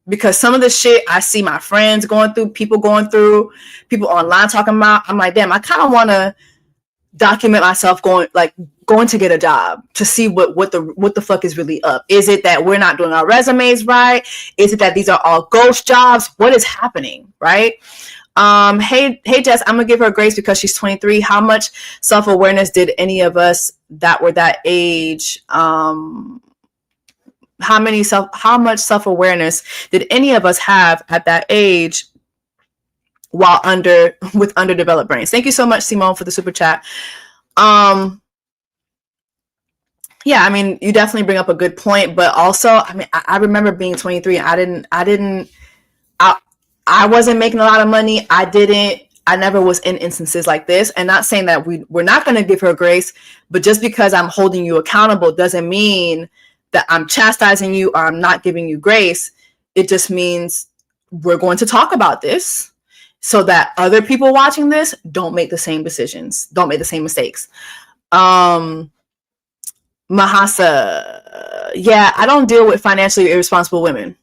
Because some of the shit I see my friends going through, people people online talking about, I'm like, damn, I kind of want to document myself going to get a job to see what the fuck is really up. Is it that we're not doing our resumes right? Is it that these are all ghost jobs? What is happening, right? Hey Jess, I'm gonna give her grace because she's 23. How much self-awareness did any of us that were that age? How much self-awareness did any of us have at that age while with underdeveloped brains? Thank you so much, Simone, for the super chat. Yeah, I mean, you definitely bring up a good point, but also, I mean, I remember being 23. I wasn't making a lot of money. I never was in instances like this. And not saying that we're not going to give her grace, but just because I'm holding you accountable doesn't mean that I'm chastising you or I'm not giving you grace. It just means we're going to talk about this so that other people watching this don't make the same decisions, don't make the same mistakes. Mahasa, yeah, I don't deal with financially irresponsible women.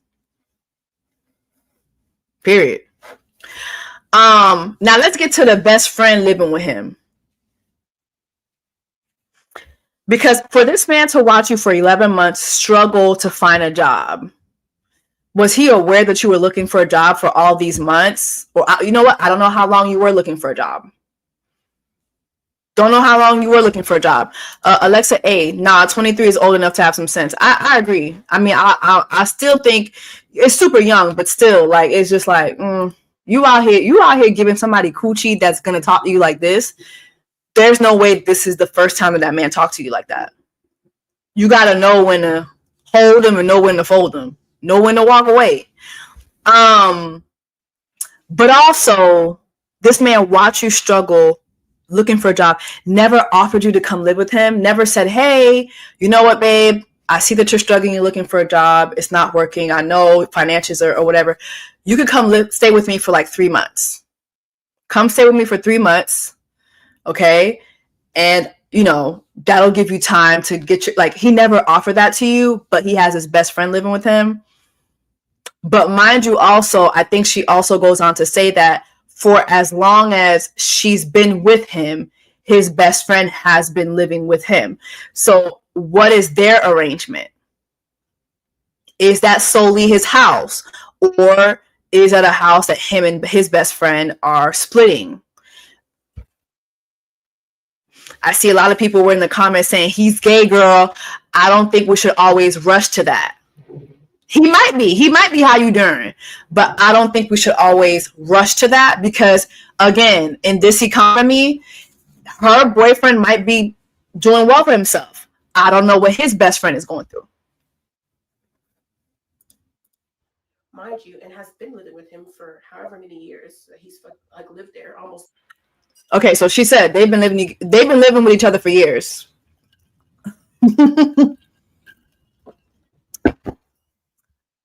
Period. Now let's get to the best friend living with him. Because for this man to watch you for 11 months struggle to find a job, was he aware that you were looking for a job for all these months? Or you know what? I don't know how long you were looking for a job. Don't know how long you were looking for a job. Alexa A, 23 is old enough to have some sense. I agree. I mean, I still think it's super young, but still, like, it's just like, You out here giving somebody coochie that's gonna talk to you like this. There's no way this is the first time that man talked to you like that. You gotta know when to hold him and know when to fold him. Know when to walk away. But also, this man watched you struggle looking for a job, never offered you to come live with him, never said, hey, you know what, babe? I see that you're struggling, you're looking for a job. It's not working. I know finances or whatever. You could come stay with me for like 3 months. Come stay with me for 3 months. Okay. And, you know, that'll give you time to get your, like, he never offered that to you, but he has his best friend living with him. But mind you, also, I think she also goes on to say that for as long as she's been with him, his best friend has been living with him. So what is their arrangement? Is that solely his house? Or is that a house that him and his best friend are splitting? I see a lot of people were in the comments saying, he's gay, girl. I don't think we should always rush to that. He might be how you doing, but I don't think we should always rush to that because, again, in this economy, her boyfriend might be doing well for himself. I don't know what his best friend is going through. Mind you, and has been living with him for however many years. He's like lived there almost. Okay, so she said they've been living with each other for years.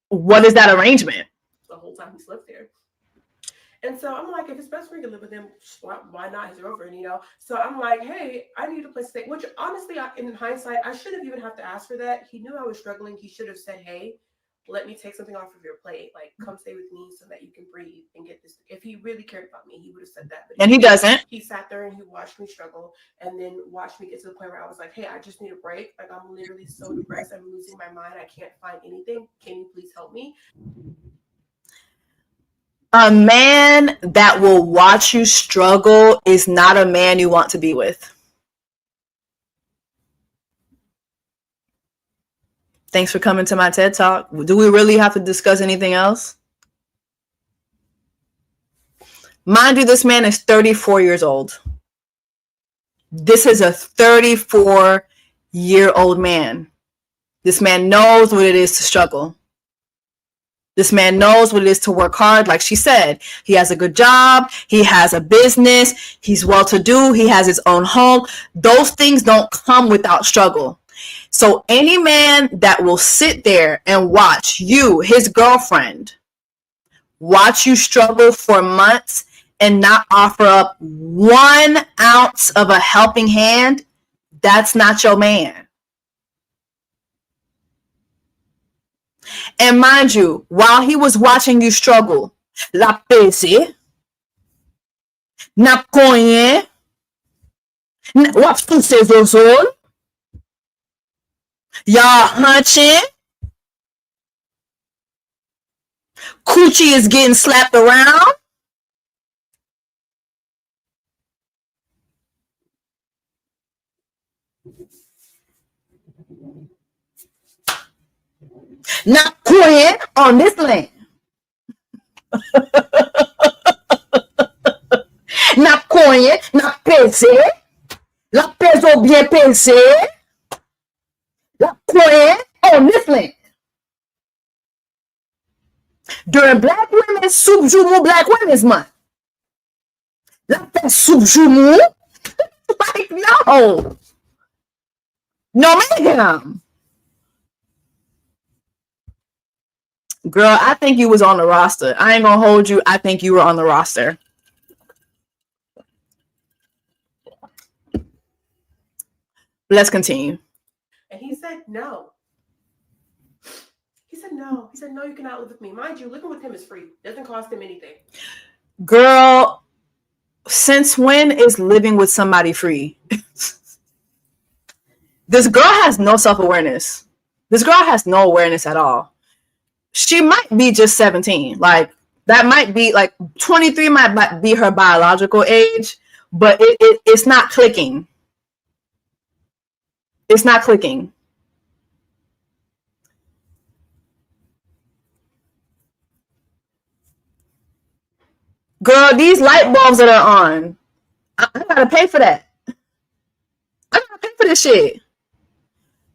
What is that arrangement? The whole time he's lived there. And so I'm like, if his best friend can live with him, why not his girlfriend, you know? So I'm like, hey, I need a place to stay. Which honestly, in hindsight, I shouldn't even have to ask for that. He knew I was struggling. He should have said, hey, let me take something off of your plate. Like, come stay with me so that you can breathe and get this. If he really cared about me, he would have said that. But he doesn't. He sat there and he watched me struggle and then watched me get to the point where I was like, hey, I just need a break. Like, I'm literally so depressed. I'm losing my mind. I can't find anything. Can you please help me? A man that will watch you struggle is not a man you want to be with. Thanks for coming to my TED Talk. Do we really have to discuss anything else? Mind you, this man is 34 years old. This is a 34-year-old man. This man knows what it is to struggle. This man knows what it is to work hard. Like she said, he has a good job. He has a business. He's well-to-do. He has his own home. Those things don't come without struggle. So any man that will sit there and watch you, his girlfriend, watch you struggle for months and not offer up 1 ounce of a helping hand, that's not your man. And mind you, while he was watching you struggle, la pese, na konye, wap se zozol, y'all hunching, coochie is getting slapped around. Not quiet on this land. Not quiet, not pensé. La peso bien pensé. La quiet on this land. During Black Women's Subjumu Black Women's Month. La Subjumu? Like, no. No, ma'am. Girl, I think you was on the roster. I ain't gonna hold you. I think you were on the roster. Let's continue. And he said no. He said no. He said, no, you cannot live with me. Mind you, living with him is free. Doesn't cost him anything. Girl, since when is living with somebody free? This girl has no self-awareness. This girl has no awareness at all. She might be just 17. Like, that might be like 23 might be her biological age, but it's not clicking. It's not clicking. Girl, these light bulbs that are on, I gotta pay for that. I gotta pay for this shit.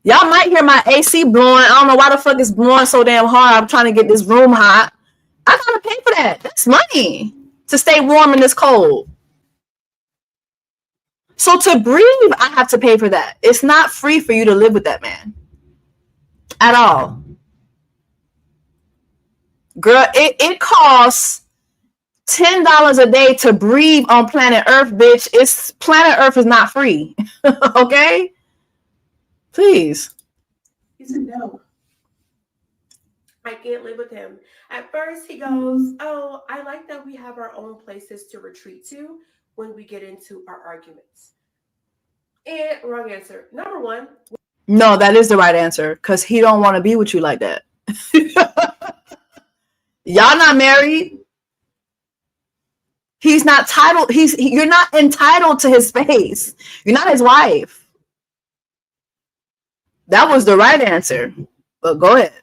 Y'all might hear my AC blowing. I don't know why the fuck it's blowing so damn hard. I'm trying to get this room hot. I gotta pay for that. That's money to stay warm in this cold. So to breathe, I have to pay for that. It's not free for you to live with that man at all. Girl, it costs $10 a day to breathe on planet Earth, bitch. It's planet Earth is not free. Okay? Please. He said no. I can't live with him. At first he goes, oh, I like that we have our own places to retreat to when we get into our arguments. And wrong answer. Number one. No, that is the right answer because he don't want to be with you like that. Y'all not married. He's not titled. You're not entitled to his space. You're not his wife. That was the right answer. But go ahead.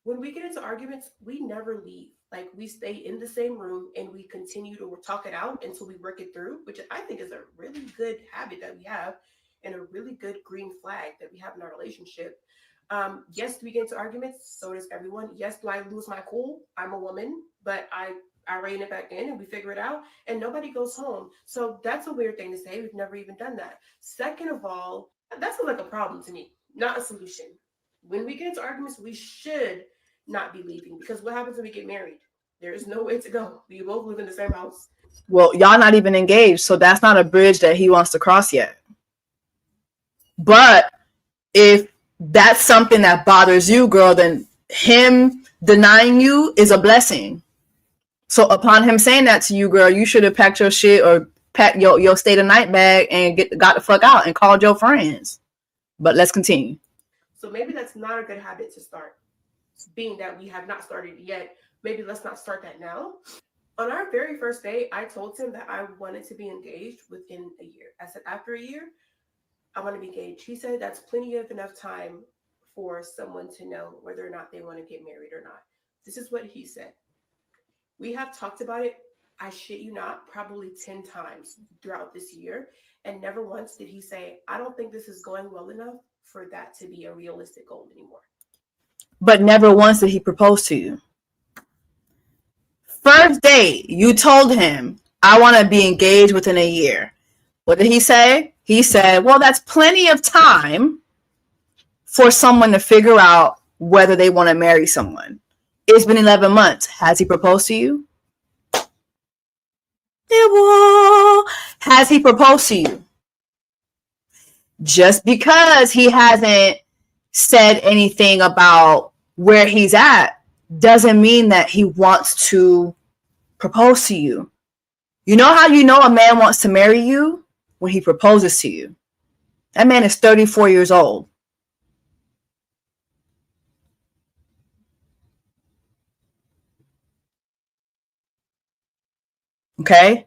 When we get into arguments, we never leave. Like, we stay in the same room and we continue to talk it out until we work it through, which I think is a really good habit that we have and a really good green flag that we have in our relationship. Yes, do we get into arguments? So does everyone. Yes, do I lose my cool? I'm a woman, but I rein it back in and we figure it out and nobody goes home. So that's a weird thing to say. We've never even done that. Second of all, that sounds like a problem to me, not a solution. When we get into arguments, we should not be leaving because what happens when we get married? There is no way to go. We both live in the same house. Well, y'all not even engaged, so that's not a bridge that he wants to cross yet. But if that's something that bothers you, girl, then him denying you is a blessing. So upon him saying that to you, girl, you should have packed your shit or packed your stay the night bag and got the fuck out and called your friends. But let's continue. So maybe that's not a good habit to start. Being that we have not started yet, maybe let's not start that now. On our very first date, I told him that I wanted to be engaged within a year. I said, after a year, I want to be engaged. He said that's plenty of enough time for someone to know whether or not they want to get married or not. This is what he said. We have talked about it, I shit you not, probably 10 times throughout this year. And never once did he say, I don't think this is going well enough for that to be a realistic goal anymore. But never once did he propose to you. First date, you told him, I want to be engaged within a year. What did he say? He said, well, that's plenty of time for someone to figure out whether they want to marry someone. It's been 11 months. Has he proposed to you? Has he proposed to you? Just because he hasn't said anything about where he's at doesn't mean that he wants to propose to you. You know how you know a man wants to marry you? When he proposes to you. That man is 34 years old. Okay?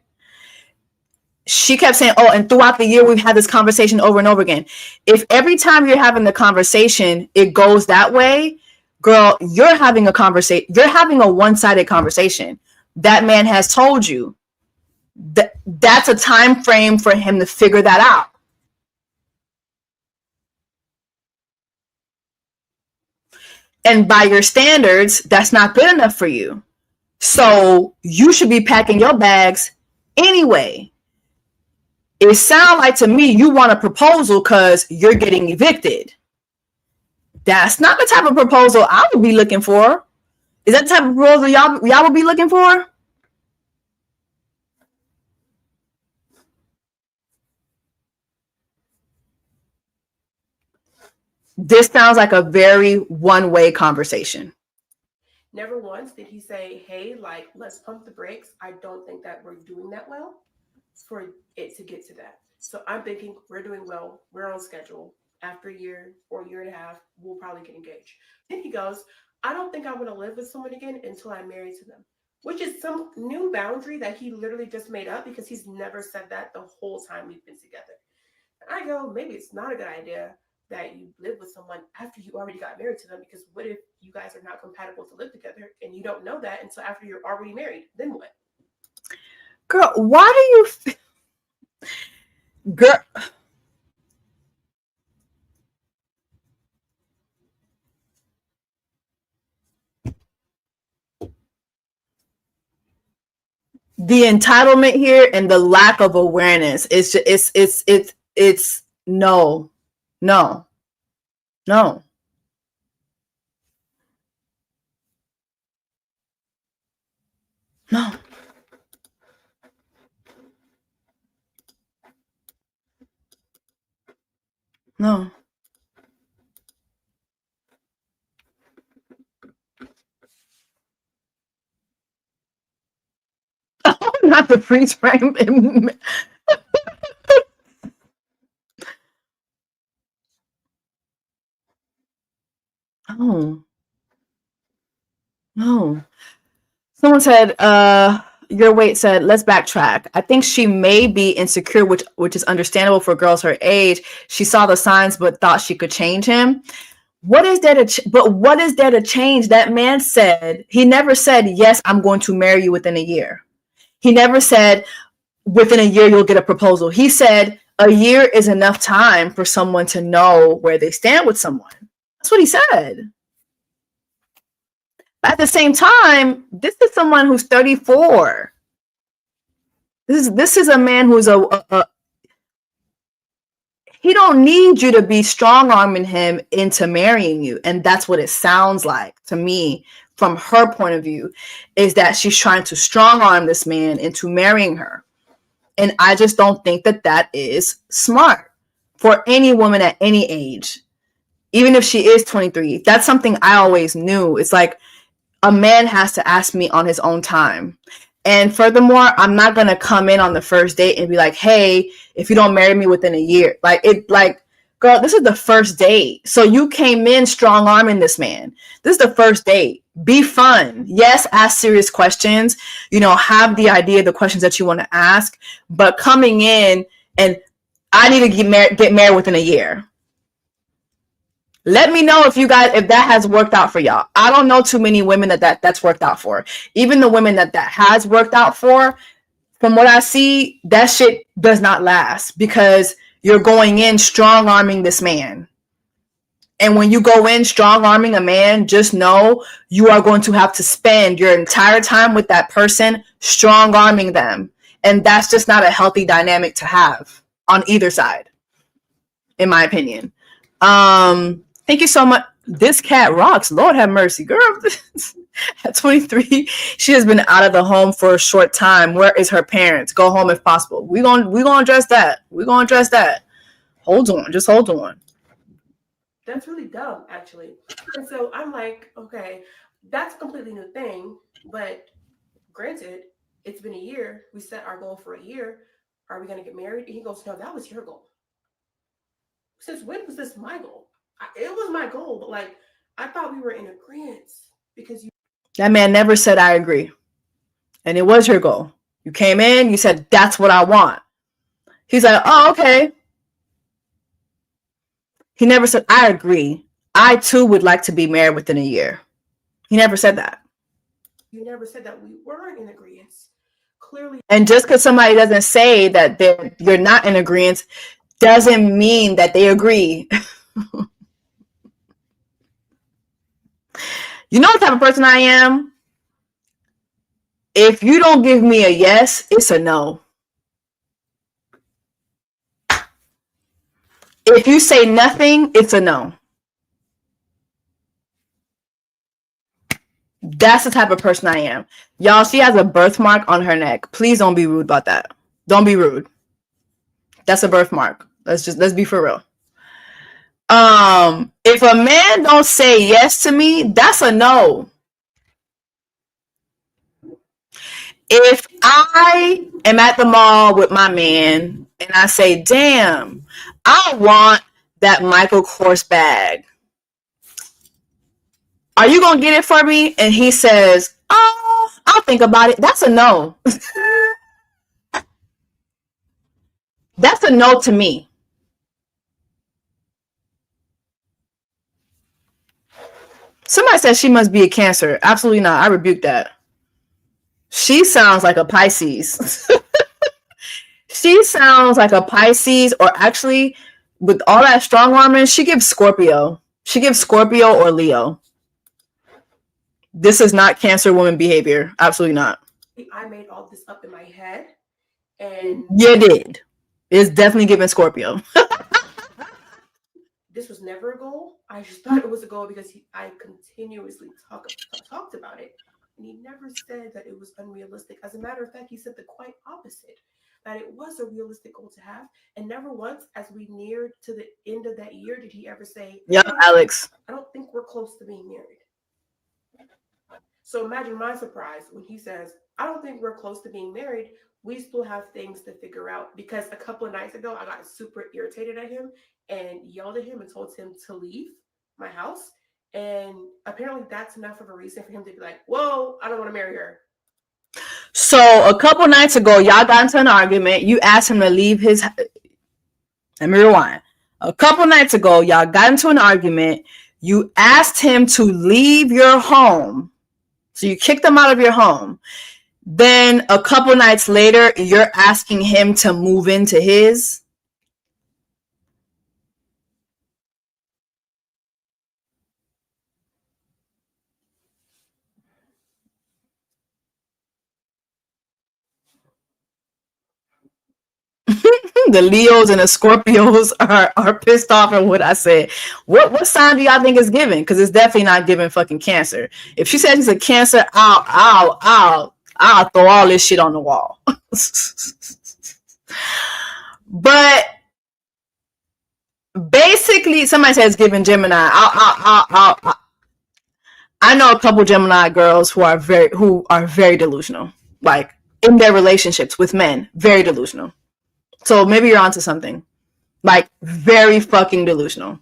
She kept saying, oh, and throughout the year, we've had this conversation over and over again. If every time you're having the conversation, it goes that way, girl, you're having a conversation. You're having a one-sided conversation. That man has told you that that's a time frame for him to figure that out. And by your standards, that's not good enough for you. So you should be packing your bags anyway. It sounds like to me you want a proposal because you're getting evicted. That's not the type of proposal I would be looking for. Is that the type of proposal y'all would be looking for? This sounds like a very one-way conversation. Never once did he say, hey, like, let's pump the brakes. I don't think that we're doing that well for it to get to that. So I'm thinking we're doing well. We're on schedule. After a year or a year and a half, we'll probably get engaged. Then he goes, I don't think I want to live with someone again until I'm married to them, which is some new boundary that he literally just made up because he's never said that the whole time we've been together. And I go, maybe it's not a good idea that you live with someone after you already got married to them, because what if you guys are not compatible to live together and you don't know that until after you're already married? Then what? Girl, why do you girl the entitlement here and the lack of awareness, it's just, it's no, no, no, no. No. Not the freeze frame. Oh, no. Someone said, your weight said, let's backtrack. I think she may be insecure, which is understandable for girls her age. She saw the signs but thought she could change him. What is there but what is there to change? That man said, he never said, yes, I'm going to marry you within a year. He never said, within a year, you'll get a proposal. He said, a year is enough time for someone to know where they stand with someone. That's what he said. But at the same time, this is someone who's 34. This is a man who's he don't need you to be strong arming him into marrying you. And that's what it sounds like to me from her point of view, is that she's trying to strong arm this man into marrying her. And I just don't think that that is smart for any woman at any age, even if she is 23. That's something I always knew. It's like a man has to ask me on his own time. And furthermore, I'm not going to come in on the first date and be like, hey, if you don't marry me within a year, girl, this is the first date. So you came in strong arming this man. This is the first date. Be fun. Yes, ask serious questions. Have the idea of the questions that you want to ask, but coming in and I need to get married within a year. Let me know if that has worked out for y'all. I don't know too many women that's worked out for. Even the women that has worked out for, from what I see, that shit does not last because you're going in strong arming this man. And when you go in strong arming a man, just know you are going to have to spend your entire time with that person strong arming them. And that's just not a healthy dynamic to have on either side, in my opinion. Thank you so much. This cat rocks. Lord have mercy, girl. At 23, she has been out of the home for a short time. Where is her parents? Go home if possible. We gonna address that. Hold on. Just hold on. That's really dumb, actually. And so I'm like, okay, that's a completely new thing. But granted, it's been a year. We set our goal for a year. Are we going to get married? And he goes, no, that was your goal. Since when was this my goal? It was my goal, but I thought we were in agreement because you. That man never said I agree. And it was your goal. You came in, you said, that's what I want. He's like, oh, okay. He never said, I agree. I too would like to be married within a year. He never said that. You never said that we weren't in agreement. Clearly. And just because somebody doesn't say that you're not in agreement doesn't mean that they agree. You know what type of person I am? If you don't give me a yes, it's a no. If you say nothing, it's a no. That's the type of person I am. Y'all, she has a birthmark on her neck. Please don't be rude about that. Don't be rude. That's a birthmark. Let's be for real. If a man don't say yes to me, that's a no. If I am at the mall with my man and I say, damn, I want that Michael Kors bag. Are you going to get it for me? And he says, oh, I'll think about it. That's a no. That's a no to me. Somebody says she must be a Cancer. Absolutely not. I rebuke that. She sounds like a Pisces. She sounds like a Pisces, or actually, with all that strong arming, she gives Scorpio. She gives Scorpio or Leo. This is not Cancer woman behavior. Absolutely not. I made all this up in my head, and you did. It's definitely giving Scorpio. This was never a goal. I just thought it was a goal because I continuously talked about it, and he never said that it was unrealistic. As a matter of fact, he said the quite opposite, that it was a realistic goal to have. And never once, as we neared to the end of that year, did he ever say, Yeah, Alex, I don't think we're close to being married. So imagine my surprise when he says, I don't think we're close to being married. We still have things to figure out, because a couple of nights ago, I got super irritated at him and yelled at him and told him to leave my house. And apparently that's enough of a reason for him to be like, whoa, I don't want to marry her. So a couple nights ago, y'all got into an argument. You asked him to leave his... Let me rewind. A couple nights ago, y'all got into an argument. You asked him to leave your home. So you kicked him out of your home. Then a couple nights later, you're asking him to move into his. The Leos and the Scorpios are pissed off at what I said. What sign do y'all think is given? Because it's definitely not giving fucking Cancer. If she says she's a Cancer, I'll throw all this shit on the wall. But basically, somebody says giving Gemini. I know a couple Gemini girls who are very delusional, like in their relationships with men, very delusional. So maybe you're onto something. Like, very fucking delusional.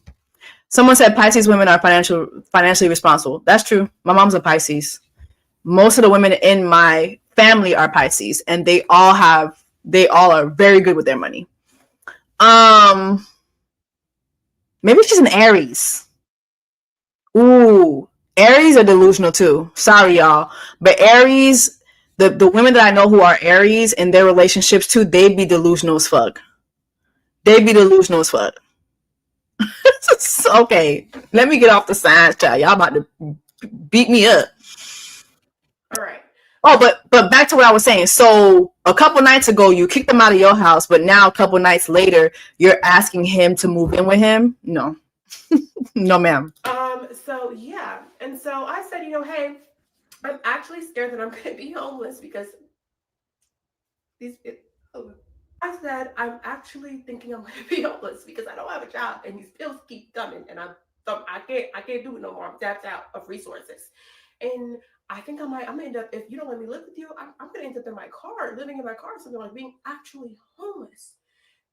Someone said Pisces women are financially responsible. That's true. My mom's a Pisces. Most of the women in my family are Pisces, and they all are very good with their money. Maybe she's an Aries. Ooh, Aries are delusional too. Sorry, y'all. But Aries... The women that I know who are Aries in their relationships too, they be delusional as fuck. Okay, let me get off the signs, child. Y'all about to beat me up. All right. Oh, but back to what I was saying. So a couple nights ago, you kicked him out of your house, but now a couple nights later, you're asking him to move in with him? No. No, ma'am. So yeah. And so I said, hey, I'm actually scared that I'm going to be homeless because I said, I'm actually thinking I'm going to be homeless because I don't have a job and these bills keep coming and I can't do it no more. I'm tapped out of resources. And I think I'm going to end up, if you don't let me live with you, I'm going to end up in my car, living in my car, something like being actually homeless.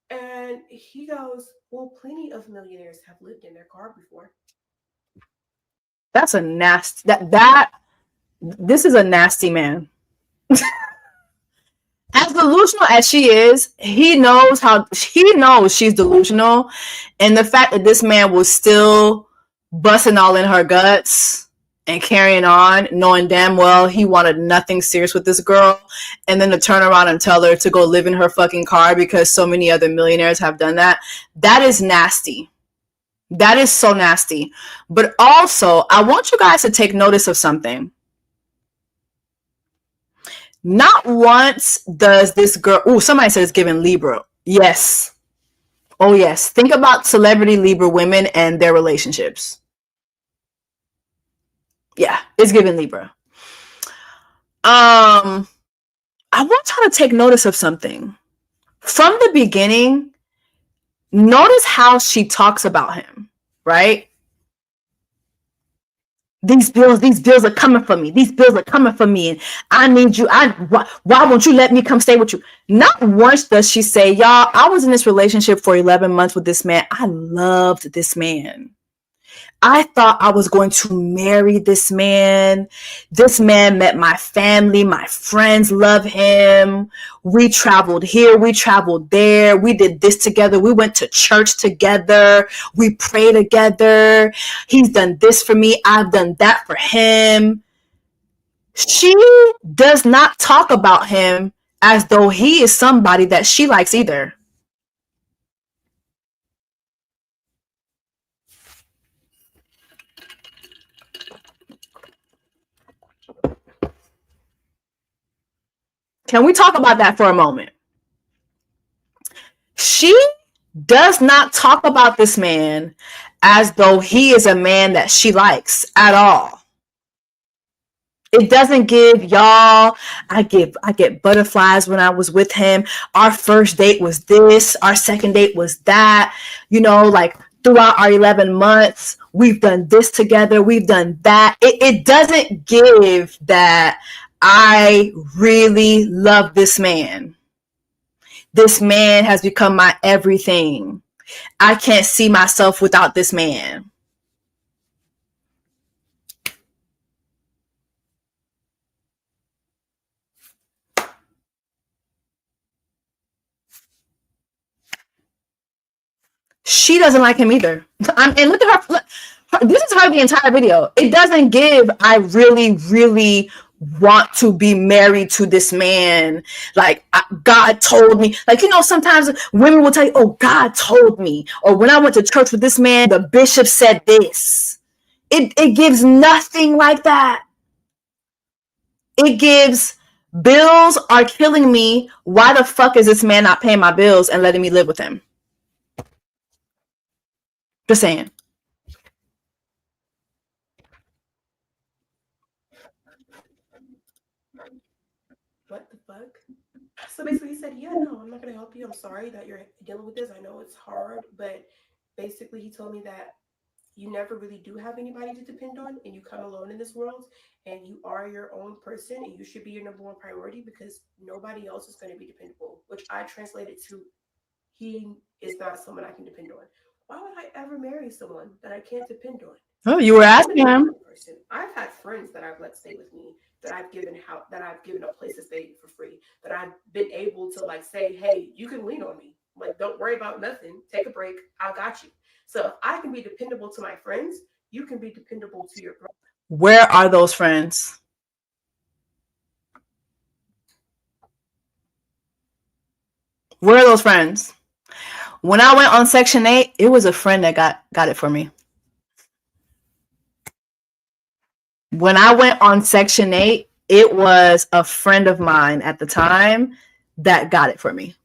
And he goes, well, plenty of millionaires have lived in their car before. That's a nasty, this is a nasty man. As delusional as she is, he knows she's delusional. And the fact that this man was still busting all in her guts and carrying on, knowing damn well he wanted nothing serious with this girl, and then to turn around and tell her to go live in her fucking car because so many other millionaires have done that, that is nasty. That is so nasty. But also, I want you guys to take notice of something. Not once does this girl... somebody says giving Libra. Yes. Oh, yes. Think about celebrity Libra women and their relationships. Yeah, it's giving Libra. I want y'all to take notice of something. From the beginning, notice how she talks about him, right? These bills are coming for me. These bills are coming for me. And I need you. Why won't you let me come stay with you? Not once does she say, y'all, I was in this relationship for 11 months with this man. I loved this man. I thought I was going to marry this man. This man met my family. My friends love him. We traveled here. We traveled there. We did this together. We went to church together. We prayed together. He's done this for me. I've done that for him. She does not talk about him as though he is somebody that she likes either. Can we talk about that for a moment? She does not talk about this man as though he is a man that she likes at all. It doesn't give y'all. I get butterflies when I was with him. Our first date was this. Our second date was that. You know, like throughout our 11 months, we've done this together. We've done that. It doesn't give that I really love this man. This man has become my everything. I can't see myself without this man. She doesn't like him either. And look at her. This is her the entire video. It doesn't give, I really, really want to be married to this man. Like, God told me. Like, you know, sometimes women will tell you, oh, God told me. Or when I went to church with this man, the bishop said this. It gives nothing like that. It gives, bills are killing me. Why the fuck is this man not paying my bills and letting me live with him? Just saying. What the fuck? So basically, he said, yeah, no, I'm not going to help you. I'm sorry that you're dealing with this. I know it's hard, but basically, he told me that you never really do have anybody to depend on, and you come alone in this world, and you are your own person, and you should be your number one priority because nobody else is going to be dependable, which I translated to, he is not someone I can depend on. Why would I ever marry someone that I can't depend on? Oh, you were asking him. Person. I've had friends that I've let stay with me, that I've given a place to stay for free, that I've been able to like say, hey, you can lean on me. Like, don't worry about nothing. Take a break. I got you. So if I can be dependable to my friends, you can be dependable to your brother. Where are those friends? Where are those friends? When I went on Section 8, it was a friend that got it for me. When I went on Section 8, it was a friend of mine at the time that got it for me.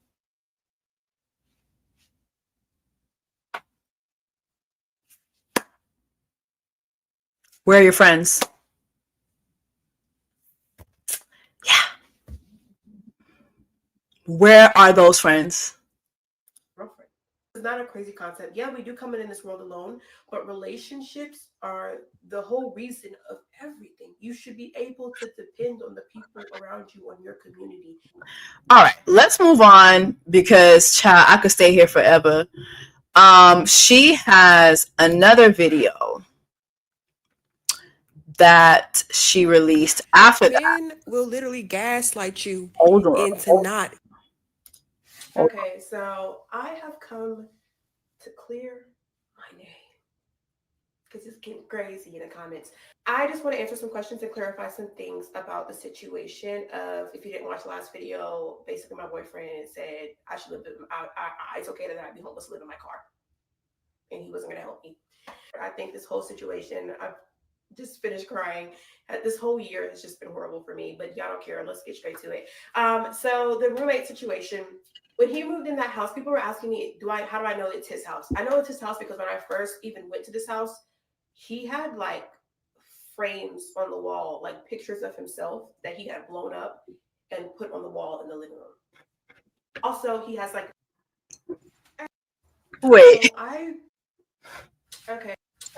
Where are your friends? Yeah. Where are those friends? Girlfriend. It's not a crazy concept. Yeah, we do come in this world alone, but relationships are the whole reason of everything. You should be able to depend on the people around you, on your community. All right, let's move on because, child, I could stay here forever. She has another video that she released after that. Men will literally gaslight you into not. Okay, so I have come to clear my name because it's getting crazy in the comments. I just want to answer some questions and clarify some things about the situation of, if you didn't watch the last video, basically my boyfriend said I should live in, it's okay that I'd be homeless, live in my car, and he wasn't going to help me. I think this whole situation, I've just finished crying. This whole year has just been horrible for me, but y'all don't care. Let's get straight to it. So the roommate situation, when he moved in that house, people were asking me, how do I know it's his house? I know it's his house because when I first even went to this house, he had like frames on the wall, like pictures of himself that he had blown up and put on the wall in the living room. Also, he has like, wait.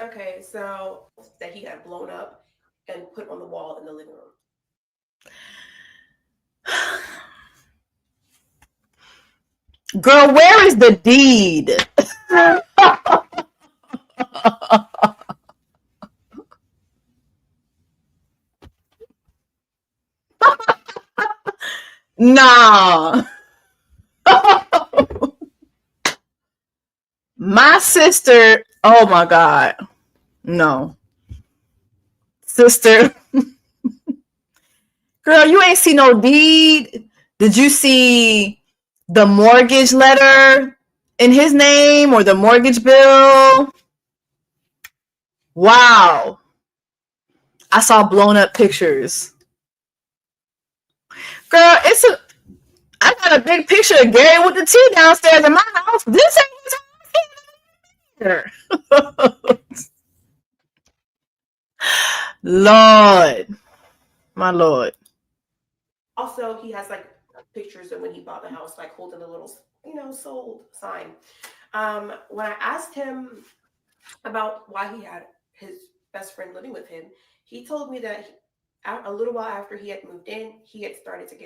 Okay, so that he had blown up and put on the wall in the living room. Girl, where is the deed? Nah. My sister, oh my God. No. Sister, Girl, you ain't see no deed. Did you see the mortgage letter in his name or the mortgage bill? Wow. I saw blown up pictures. Girl, I got a big picture of Gary with the tea downstairs in my house. This ain't his house. Lord. My Lord. Also, he has like pictures of when he bought the house, like holding a little, sold sign. When I asked him about why he had his best friend living with him, he told me that a little while after he had moved in, he had started to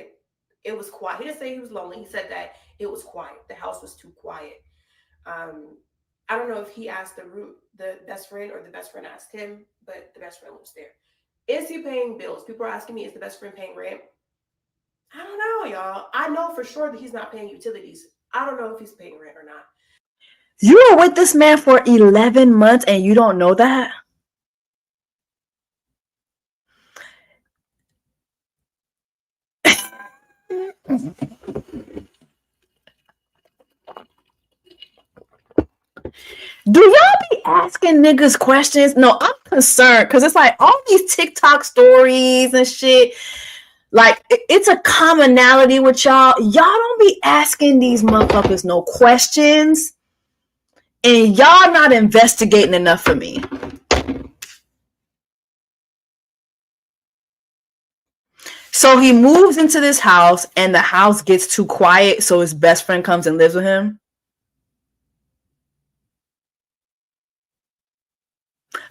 it was quiet. He didn't say he was lonely. He said that it was quiet. The house was too quiet. I don't know if he asked the best friend or the best friend asked him, but the best friend lives there. Is he paying bills? People are asking me, is the best friend paying rent? I don't know, y'all. I know for sure that he's not paying utilities. I don't know if he's paying rent or not. You were with this man for 11 months and you don't know that? Do y'all be asking niggas questions? No, I'm concerned because it's like all these TikTok stories and shit. Like, it's a commonality with y'all. Y'all don't be asking these motherfuckers no questions. And y'all not investigating enough for me. So he moves into this house and the house gets too quiet. So his best friend comes and lives with him.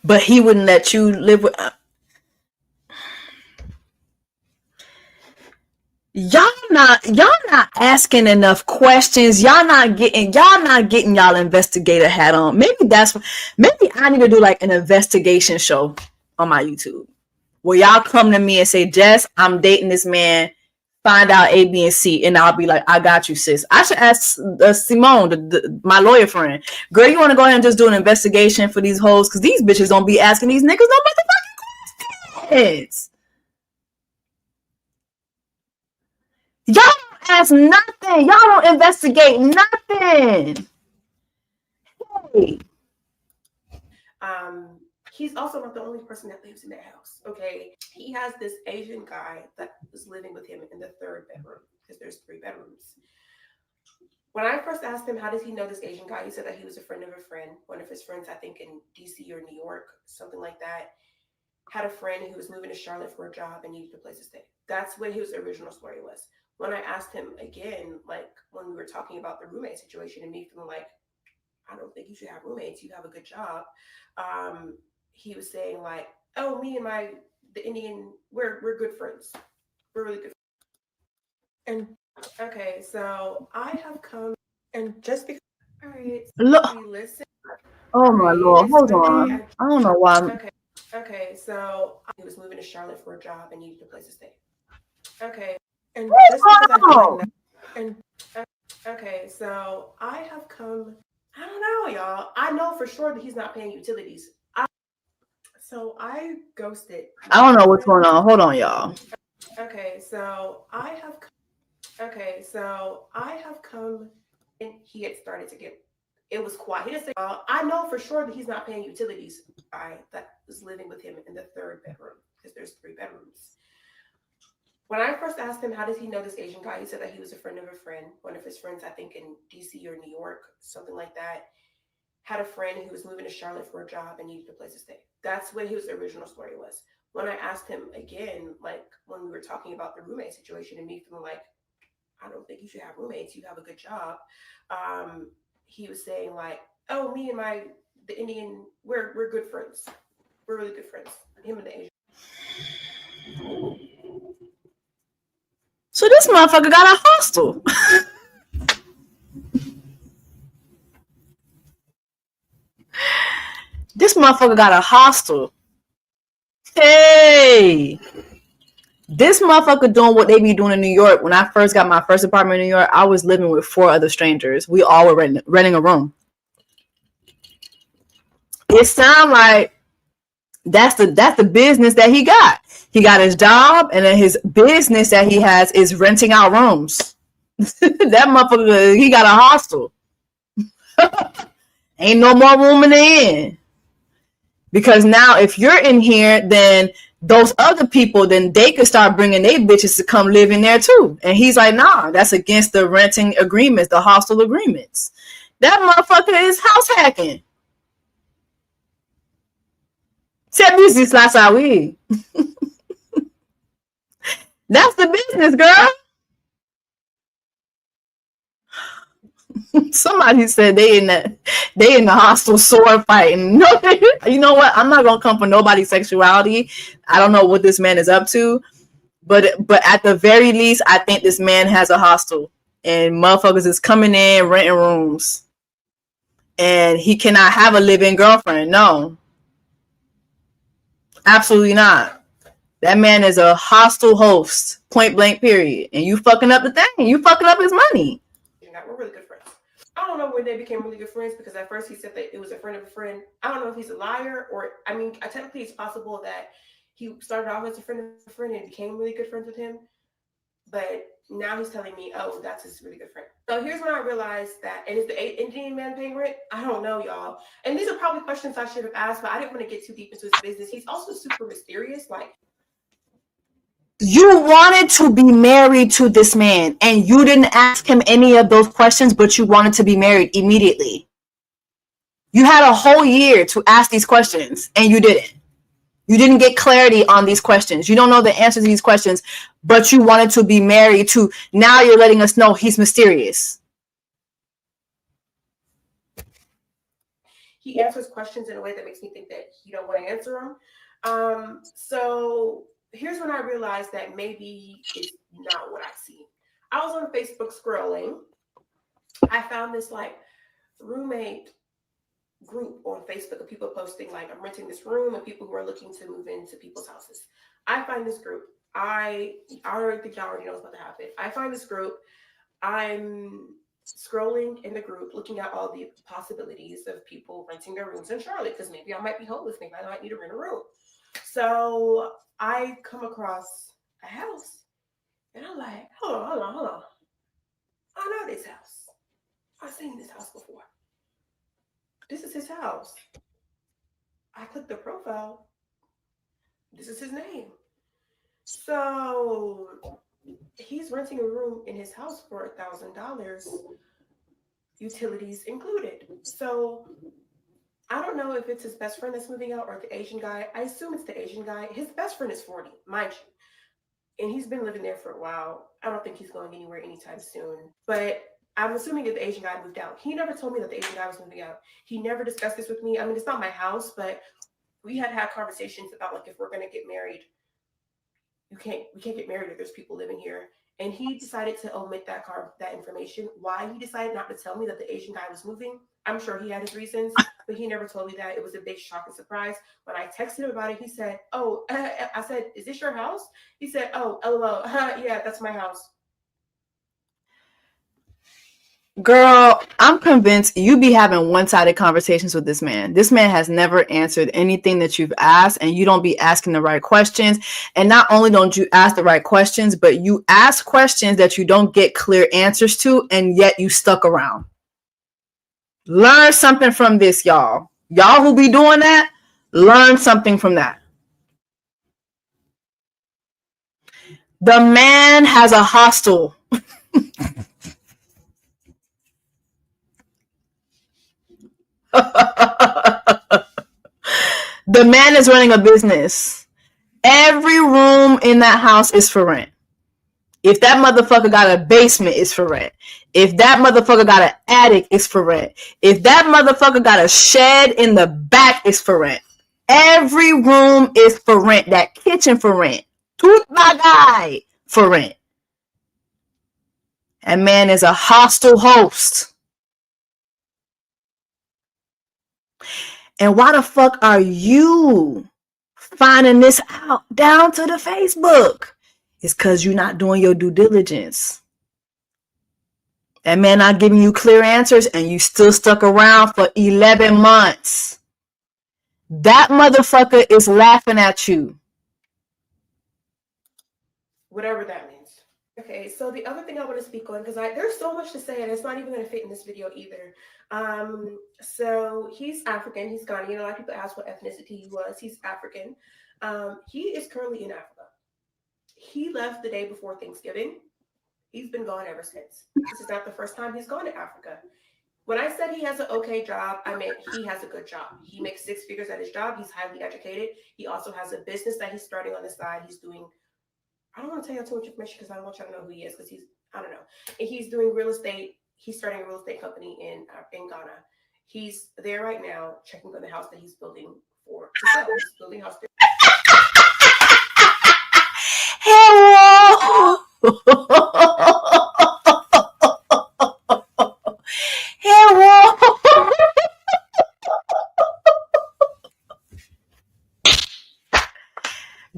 But he wouldn't let you live with. Y'all not asking enough questions. Y'all not getting y'all investigator hat on. Maybe I need to do like an investigation show on my YouTube where y'all come to me and say, Jess, I'm dating this man. Find out A, B, and C, and I'll be like, I got you, sis. I should ask Simone, my lawyer friend. Girl, you want to go ahead and just do an investigation for these hoes? Because these bitches don't be asking these niggas no motherfucking questions. Y'all don't ask nothing. Y'all don't investigate nothing. Hey. He's also not the only person that lives in that house. Okay. He has this Asian guy that is living with him in the third bedroom because there's 3 bedrooms. When I first asked him, how does he know this Asian guy? He said that he was a friend of a friend. One of his friends, I think in DC or New York, something like that, had a friend who was moving to Charlotte for a job and needed a place to stay. That's what his original story was. When I asked him again, like when we were talking about the roommate situation and me feeling like, I don't think you should have roommates. You have a good job. He was saying like, oh, me and the Indian, we're good friends. We're really good friends. And okay, so I have come and just because, all right, look, listen. Oh my Lord, hold on. I don't know why. Okay, so he was moving to Charlotte for a job and needed a place to stay. Okay, and just because okay, so I have come. I don't know, y'all. I know for sure that he's not paying utilities. So I ghosted. I don't know what's going on. Hold on, y'all. Okay, so I have come and he had started to it was quiet. He didn't say, I know for sure that he's not paying utilities. I that was living with him in the 3rd bedroom because there's 3 bedrooms. When I first asked him, how does he know this Asian guy? He said that he was a friend of a friend. One of his friends, I think in DC or New York, something like that, had a friend who was moving to Charlotte for a job and needed a place to stay. That's what his original story was. When I asked him again, like when we were talking about the roommate situation and me feeling like, I don't think you should have roommates. You have a good job. He was saying like, oh, me and the Indian, we're good friends. We're really good friends. Him and the Asian. So this motherfucker got a hostel. This motherfucker got a hostel. Hey. This motherfucker doing what they be doing in New York. When I first got my first apartment in New York, I was living with 4 other strangers. We all were renting a room. It sound like That's the business that he got. He got his job, and then his business that he has is renting out rooms. That motherfucker, he got a hostel. Ain't no more room in the inn. Because now if you're in here, then those other people, then they could start bringing their bitches to come live in there too. And he's like, nah, that's against the renting agreements, the hostel agreements. That motherfucker is house hacking. C'est business la sawi. That's the business, girl. Somebody said they in the hostel sword fighting. No, you know what? I'm not gonna come for nobody's sexuality. I don't know what this man is up to, but at the very least, I think this man has a hostel, and motherfuckers is coming in renting rooms, and he cannot have a live-in girlfriend. No, absolutely not. That man is a hostel host, point blank, period. And you fucking up the thing. You fucking up his money. We're really good friends. I don't know when they became really good friends, because at first he said that it was a friend of a friend. I don't know if he's a liar, or I mean, technically it's possible that he started off as a friend of a friend and became really good friends with him. But now he's telling me, oh, that's his really good friend. So here's when I realized that, and is the Indian man paying rent? I don't know, y'all. And these are probably questions I should have asked, but I didn't want to get too deep into his business. He's also super mysterious. Like, you wanted to be married to this man, and you didn't ask him any of those questions, but you wanted to be married immediately. You had a whole year to ask these questions, and you didn't. You didn't get clarity on these questions. You don't know the answers to these questions, but you wanted to be married to. Now you're letting us know he's mysterious. He answers questions in a way that makes me think that he don't want to answer them. So here's when I realized that maybe it's not what I see. I was on Facebook scrolling. I found this like roommate group on Facebook of people posting like, I'm renting this room, and people who are looking to move into people's houses. I find this group. I already think y'all already know what's about to happen. I find this group. I'm scrolling in the group, looking at all the possibilities of people renting their rooms in Charlotte, because maybe I might be homeless. Maybe I might need to rent a room. So I come across a house, and I'm like, hold on. I know this house. I've seen this house before. This is his house. I click the profile. This is his name. So he's renting a room in his house for $1,000, utilities included. So I don't know if it's his best friend that's moving out or the Asian guy. I assume it's the Asian guy. His best friend is 40, mind you. And he's been living there for a while. I don't think he's going anywhere anytime soon. But I'm assuming that the Asian guy moved out. He never told me that the Asian guy was moving out. He never discussed this with me. I mean, it's not my house, but we had conversations about like, if we're going to get married, we can't get married if there's people living here. And he decided to omit that information. Why he decided not to tell me that the Asian guy was moving, I'm sure he had his reasons, but he never told me that. It was a big shock and surprise. When I texted him about it, he said, oh, I said, is this your house? He said, oh, LOL. Yeah, that's my house. Girl, I'm convinced you be having one-sided conversations with this man. This man has never answered anything that you've asked, and you don't be asking the right questions. And not only don't you ask the right questions, but you ask questions that you don't get clear answers to, and yet you stuck around. Learn something from this, y'all. Y'all who be doing that, learn something from that. The man has a hostel. The man is running a business. Every room in that house is for rent. If that motherfucker got a basement, it's for rent. If that motherfucker got an attic, it's for rent. If that motherfucker got a shed in the back, it's for rent. Every room is for rent. That kitchen for rent. Tout bagay for rent. And man is a hostel host. And why the fuck are you finding this out down to the Facebook? It's because you're not doing your due diligence. That man not giving you clear answers, and you still stuck around for 11 months. That motherfucker is laughing at you. Whatever that means. Okay, so the other thing I want to speak on, because there's so much to say, and it's not even going to fit in this video either. So he's African, he's Ghanian. A lot of people ask what ethnicity he was. He's African. He is currently in Africa. He left the day before Thanksgiving. He's been gone ever since. This is not the first time he's gone to Africa. When I said he has an okay job, I meant he has a good job. He makes 6 figures at his job. He's highly educated. He also has a business that he's starting on the side. He's doing, I don't want to tell you too much information because I don't want y'all to know who he is because he's, I don't know. And he's doing real estate. He's starting a real estate company in Ghana. He's there right now checking on the house that he's building to sell. He's building a house there. Hello. Hello.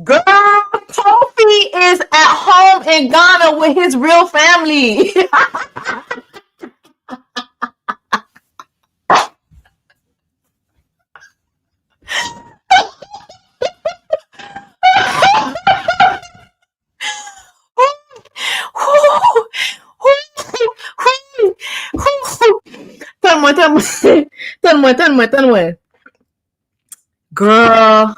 Girl, Kofi is at home in Ghana with his real family. Tell me. Girl,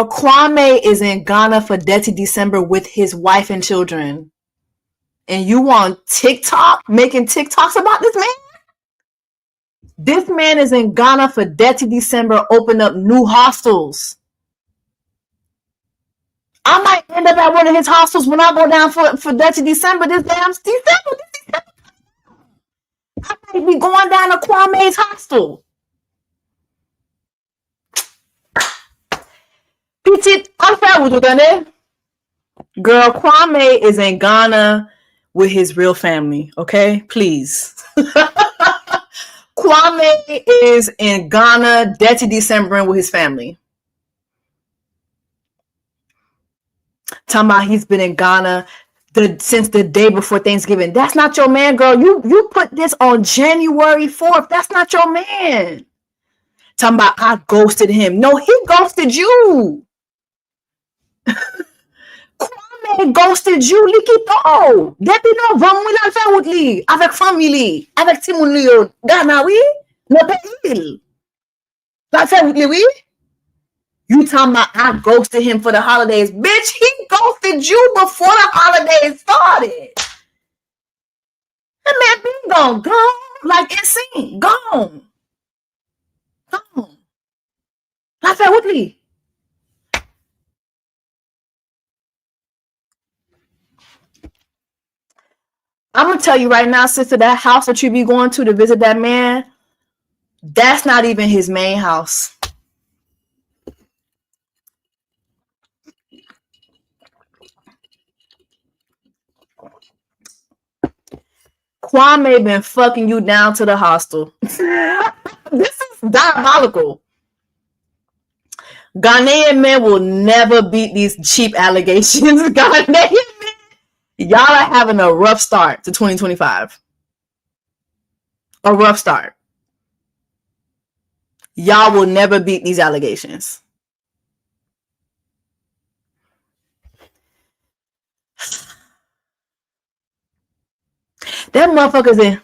Kwame is in Ghana for Dirty December with his wife and children. And you on TikTok making TikToks about this man? This man is in Ghana for Dirty December, open up new hostels. I might end up at one of his hostels when I go down for Dirty December this damn December. I might be going down to Kwame's hostel. Petit, I'm fair with you, girl. Kwame is in Ghana with his real family. Okay, please. Kwame is in Ghana, Dirty December with his family. Talking about he's been in Ghana since the day before Thanksgiving. That's not your man, girl. You put this on January 4th. That's not your man. Talking about I ghosted him. No, he ghosted you. Kwame ghosted you, Likito. Depuis novembre, il a fait route li, avec famille, avec ti moun li yo. Ghana, oui? No pays. La fait route li, oui? You talking about I ghosted him for the holidays. Bitch, he ghosted you before the holidays started. That man been gone, like insane, gone. La fait route li. I'm gonna tell you right now, sister, that house that you be going to visit that man, that's not even his main house. Kwame been fucking you down to the hostel. This is diabolical. Ghanaian men will never beat these cheap allegations. Ghanaian men, y'all are having a rough start to 2025. A rough start. Y'all will never beat these allegations. That motherfucker's in.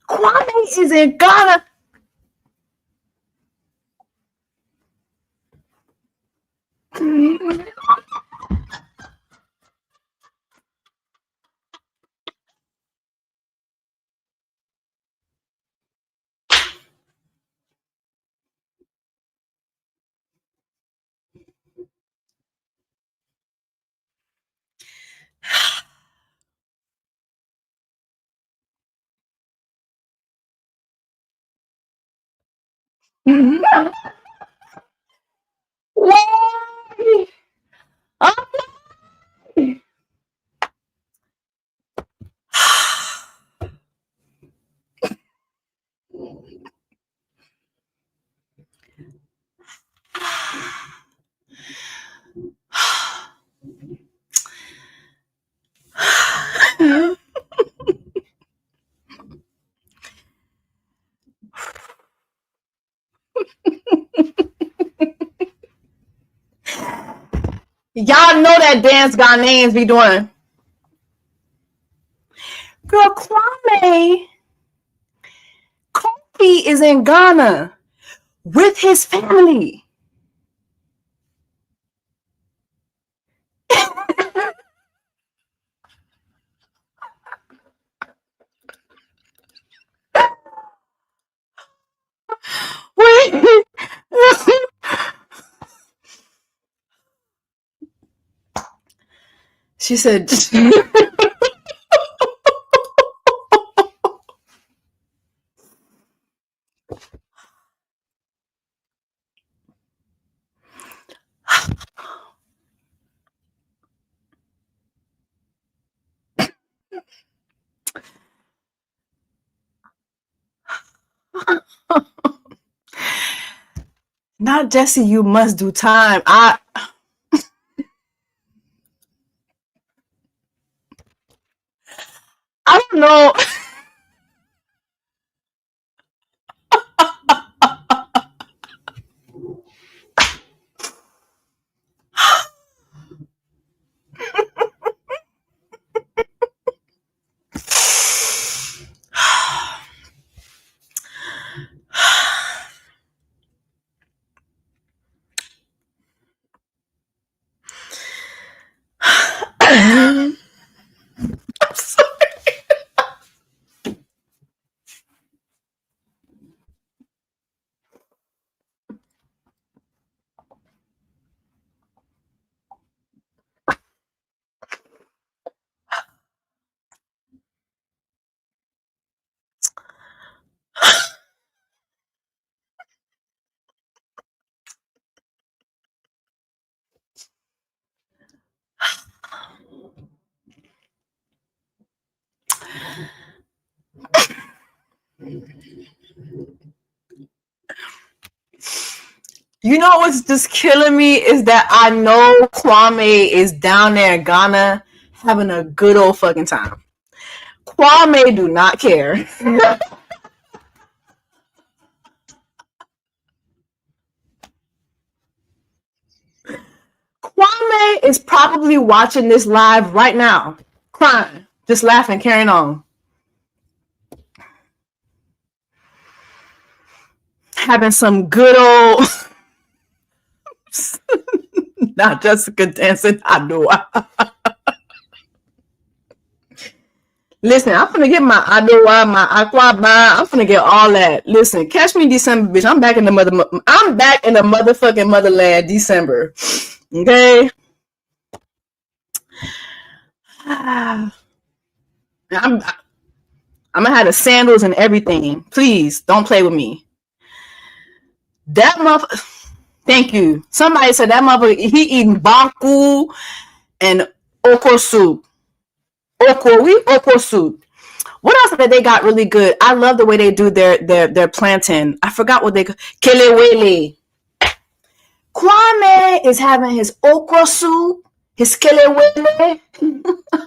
Kwame is in Ghana. Why? Y'all know that dance Ghanaians be doing. Girl, Kwame Kofi is in Ghana with his family. Wait. She said, not Jessie, you must do time. I don't know. I'm sorry. You know what's just killing me is that I know Kwame is down there in Ghana having a good old fucking time. Kwame do not care. Kwame is probably watching this live right now, crying, just laughing, carrying on. Having some good old not Jessica dancing. I know. Listen, I'm gonna get my Adowa, my Aquaba. I'm gonna get all that. Listen, catch me December, bitch. I'm back in the motherfucking motherland December. Okay. I'm gonna have the sandals and everything. Please don't play with me. That motherfucker. Thank you. Somebody said that motherfucker. He eating baku and oko soup. Oko soup. What else that they got really good? I love the way they do their plantain. I forgot what they kelewele. Kwame is having his okra soup, his kelewele,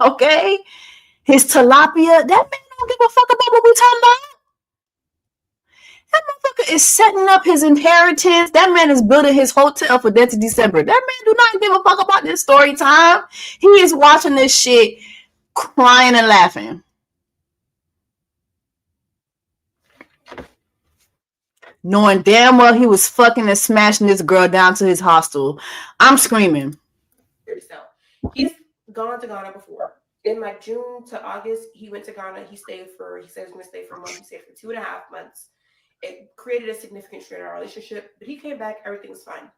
okay, his tilapia. That man don't give a fuck about what we talking about. That motherfucker is setting up his inheritance. That man is building his hotel for that to December. That man do not give a fuck about this story time. He is watching this shit, crying and laughing. Knowing damn well he was fucking and smashing this girl down to his hostel. I'm screaming. He's gone to Ghana before. In like June to August, he went to Ghana. He said he was going to stay for a month. He stayed for 2.5 months. It created a significant strain in our relationship, but he came back. Everything was fine.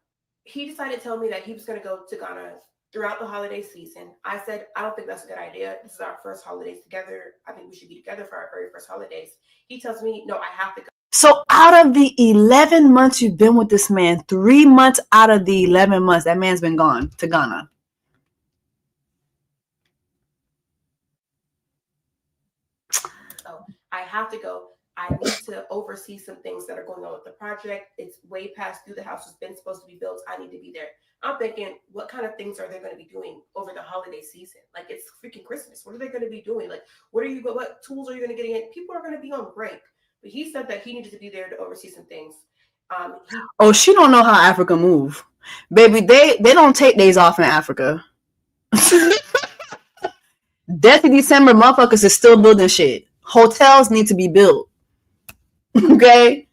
He decided to tell me that he was going to go to Ghana throughout the holiday season. I said, I don't think that's a good idea. This is our first holidays together. I think we should be together for our very first holidays. He tells me, no, I have to go. So out of the 11 months you've been with this man, 3 months out of the 11 months, that man's been gone to Ghana. So I have to go. I need to oversee some things that are going on with the project. It's way past due. The house has been supposed to be built. I need to be there. I'm thinking, what kind of things are they going to be doing over the holiday season? Like, it's freaking Christmas. What are they going to be doing? Like, what tools are you going to get in? People are going to be on break. But he said that he needed to be there to oversee some things. She don't know how Africa move. Baby, they don't take days off in Africa. Death of December, motherfuckers is still building shit. Hotels need to be built. Okay?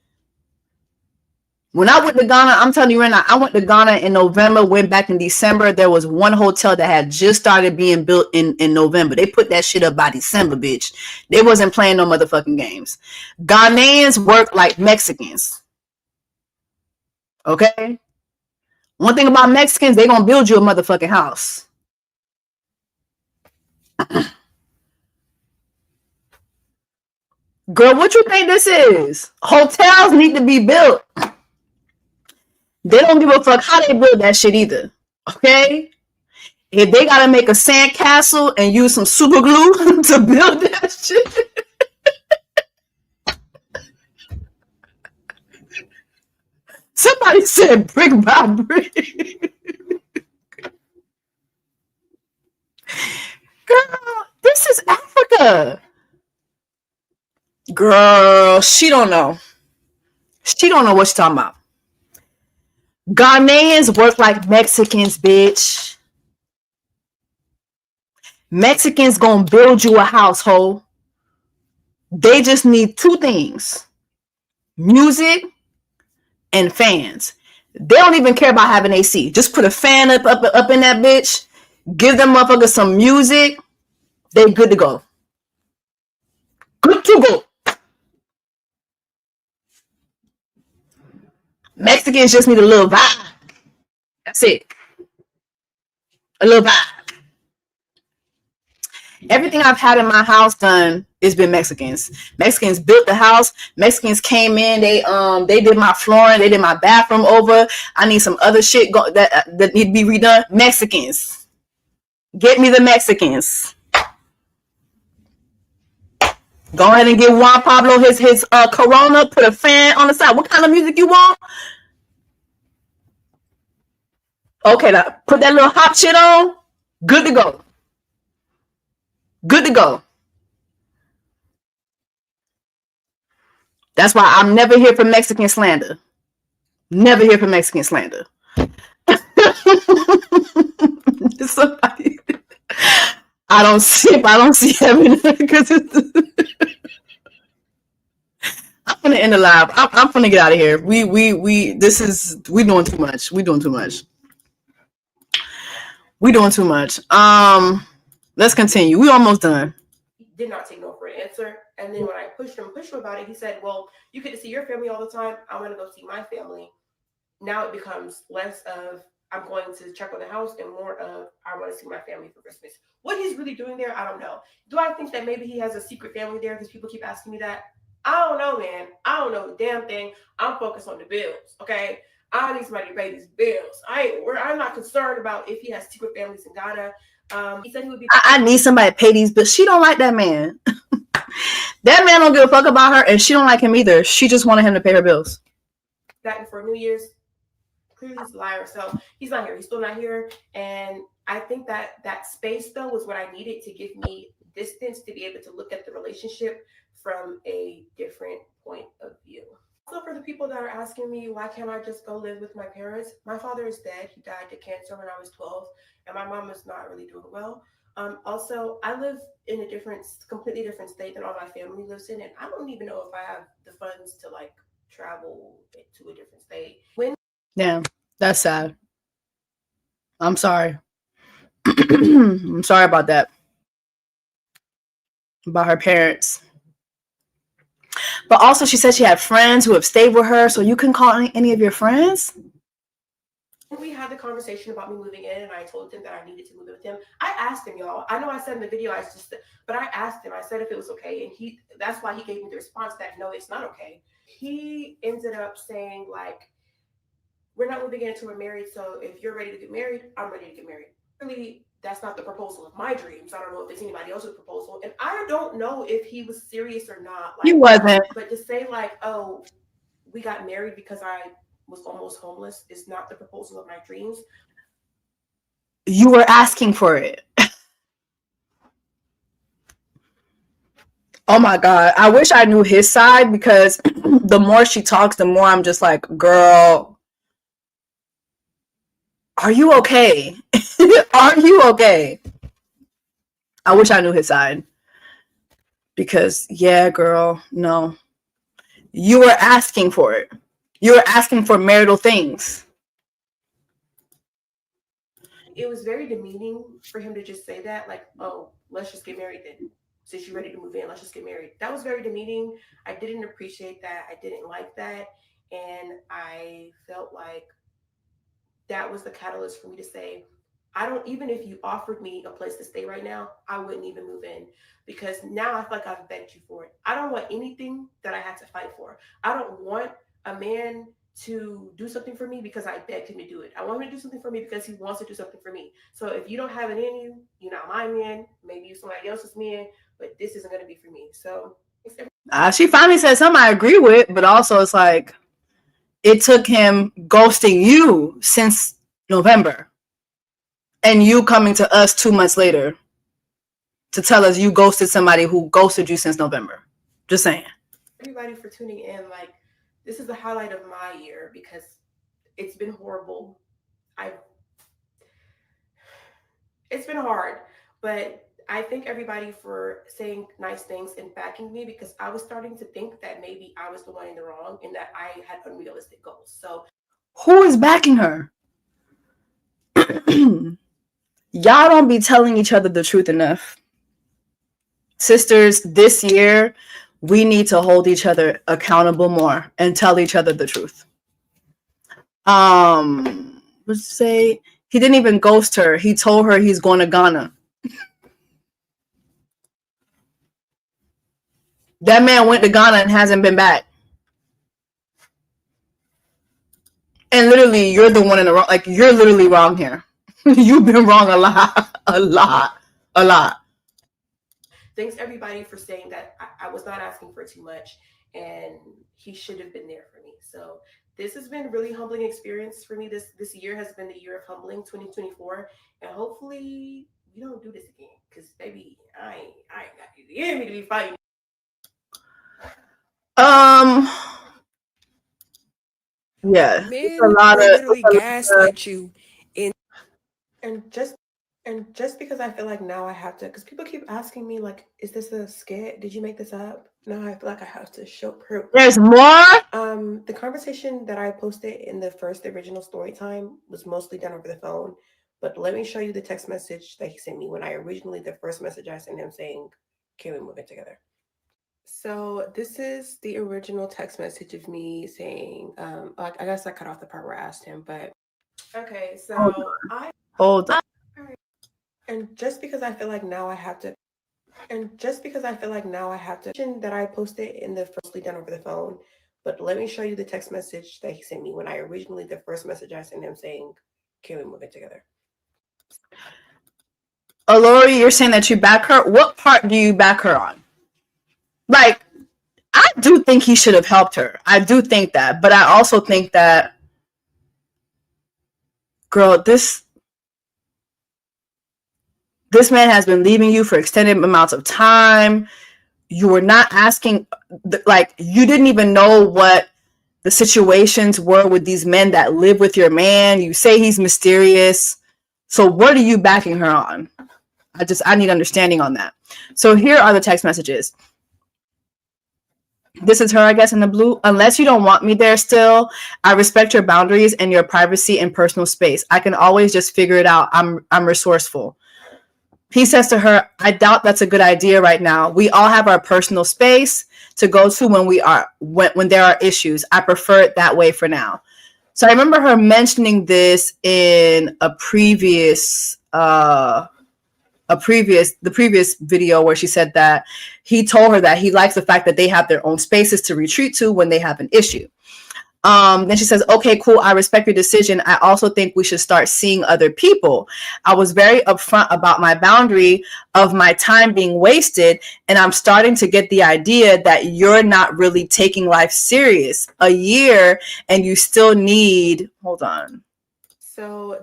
When I went to Ghana, I'm telling you right now, I went to Ghana in November, went back in December. There was one hotel that had just started being built in November. They put that shit up by December, bitch. They wasn't playing no motherfucking games. Ghanaians work like Mexicans. Okay? One thing about Mexicans, they gonna build you a motherfucking house. Girl, what you think this is? Hotels need to be built. They don't give a fuck how they build that shit either. Okay? If they gotta make a sand castle and use some super glue to build that shit. Somebody said brick by brick. Girl, this is Africa. Girl, she don't know. She don't know what she's talking about. Ghanaians work like Mexicans, bitch. Mexicans gonna build you a household. They just need two things: music and fans. They don't even care about having AC. Just put a fan up in that bitch. Give them motherfuckers some music. They good to go. Good to go. Mexicans just need a little vibe. That's it. A little vibe. Everything I've had in my house done has been Mexicans. Mexicans built the house. Mexicans came in. They did my flooring. They did my bathroom over. I need some other shit that need to be redone. Mexicans. Get me the Mexicans. Go ahead and give Juan Pablo his Corona. Put a fan on the side. What kind of music you want? Okay, now put that little hot shit on. Good to go. Good to go. That's why I'm never here for Mexican slander. Never here for Mexican slander. Somebody, I don't see heaven because I'm gonna end the live. I'm gonna get out of here. We doing too much. We doing too much. We doing too much. Let's continue. We almost done. He did not take no for an answer. And then when I pushed him about it, he said, well, you get to see your family all the time. I want to go see my family. Now it becomes less of I'm going to check on the house and more of I want to see my family for Christmas. What he's really doing there, I don't know. Do I think that maybe he has a secret family there because people keep asking me that? I don't know, man. I don't know the damn thing. I'm focused on the bills, okay? I need somebody to pay these bills. I'm not concerned about if he has secret families in Ghana. He said he would be. I need somebody to pay these bills. She don't like that man. That man don't give a fuck about her, and she don't like him either. She just wanted him to pay her bills. That for New Year's, clearly he's a liar. So he's not here. He's still not here. And I think that space though was what I needed to give me distance to be able to look at the relationship from a different point of view. Also, for the people that are asking me, why can't I just go live with my parents? My father is dead. He died to cancer when I was 12, and my mom is not really doing well. Also, I live in a completely different state than all my family lives in, and I don't even know if I have the funds to like travel to a different state. Yeah, that's sad. I'm sorry. I'm sorry about that. About her parents. But also, she said she had friends who have stayed with her, so you can call any of your friends? We had the conversation about me moving in, and I told him that I needed to move in with him. I asked him, y'all. I know I said in the video, but I asked him. I said if it was okay, and that's why he gave me the response that no, it's not okay. He ended up saying like, we're not moving in until we're married, so if you're ready to get married, I'm ready to get married. Really, that's not the proposal of my dreams. I don't know if it's anybody else's proposal, and I don't know if he was serious or not. Like, He wasn't. But to say like, oh, we got married because I was almost homeless is not the proposal of my dreams. You were asking for it. Oh my God. I wish I knew his side, because the more she talks, the more I'm just like, girl, Are you okay? Are you okay? I wish I knew his side. Because, yeah, girl, no. You were asking for it. You were asking for marital things. It was very demeaning for him to just say that, like, oh, let's just get married then. Since you're ready to move in, let's just get married. That was very demeaning. I didn't appreciate that. I didn't like that. And I felt like that was the catalyst for me to say, I don't, even if you offered me a place to stay right now, I wouldn't even move in because now I feel like I've begged you for it. I don't want anything that I had to fight for. I don't want a man to do something for me because I begged him to do it. I want him to do something for me because he wants to do something for me. So if you don't have it in you, you're not my man. Maybe you're somebody else's man, but this isn't going to be for me. So she finally said something I agree with, but also it's like it took him ghosting you since November and you coming to us 2 months later to tell us you ghosted somebody who ghosted you since November. Just saying. Everybody for tuning in. Like, this is the highlight of my year because it's been horrible. It's been hard, but I thank everybody for saying nice things and backing me because I was starting to think that maybe I was the one in the wrong and that I had unrealistic goals. So, who is backing her? Y'all don't be telling each other the truth enough. Sisters, this year, we need to hold each other accountable more and tell each other the truth. Let's say he didn't even ghost her. He told her he's going to Ghana. That man went to Ghana and hasn't been back. And literally, you're the one in the wrong. Like, you're literally wrong here. You've been wrong a lot. thanks everybody for saying that I was not asking for too much and he should have been there for me. So this has been a really humbling experience for me. This year has been the year of humbling, 2024, and hopefully we don't do this again. Because baby, I ain't got the enemy to be fighting. Yeah, Men will literally gaslight you in And just because I feel like now I have to, because people keep asking me like, is this a skit? Did you make this up? Now I feel like I have to show proof. There's more. The conversation that I posted in the first original Storytime was mostly done over the phone. But let me show you the text message that he sent me when the first message I sent him saying, can we move in together? So this is the original text message of me saying, I guess I cut off the part where I asked him, but okay, so Hold on. And just because I feel like now I have to, that I posted in the firstly done over the phone, but let me show you the text message that he sent me when the first message I sent him saying, can we move in together? Lori, you're saying that you back her. What part do you back her on? Like, I do think he should have helped her. I do think that, but I also think that, girl, this man has been leaving you for extended amounts of time. You were not asking, like, you didn't even know what the situations were with these men that live with your man. You say he's mysterious. So what are you backing her on? I need understanding on that. So here are the text messages. This is her, I guess, in the blue. Unless you don't want me there still, I respect your boundaries and your privacy and personal space. I can always just figure it out. I'm resourceful. He says to her, I doubt that's a good idea right now. We all have our personal space to go to when there are issues. I prefer it that way for now. So I remember her mentioning this in the previous video where she said that he told her that he likes the fact that they have their own spaces to retreat to when they have an issue. Then she says, okay, cool. I respect your decision. I also think we should start seeing other people. I was very upfront about my boundary of my time being wasted. And I'm starting to get the idea that you're not really taking life serious. A year and you still need, hold on. So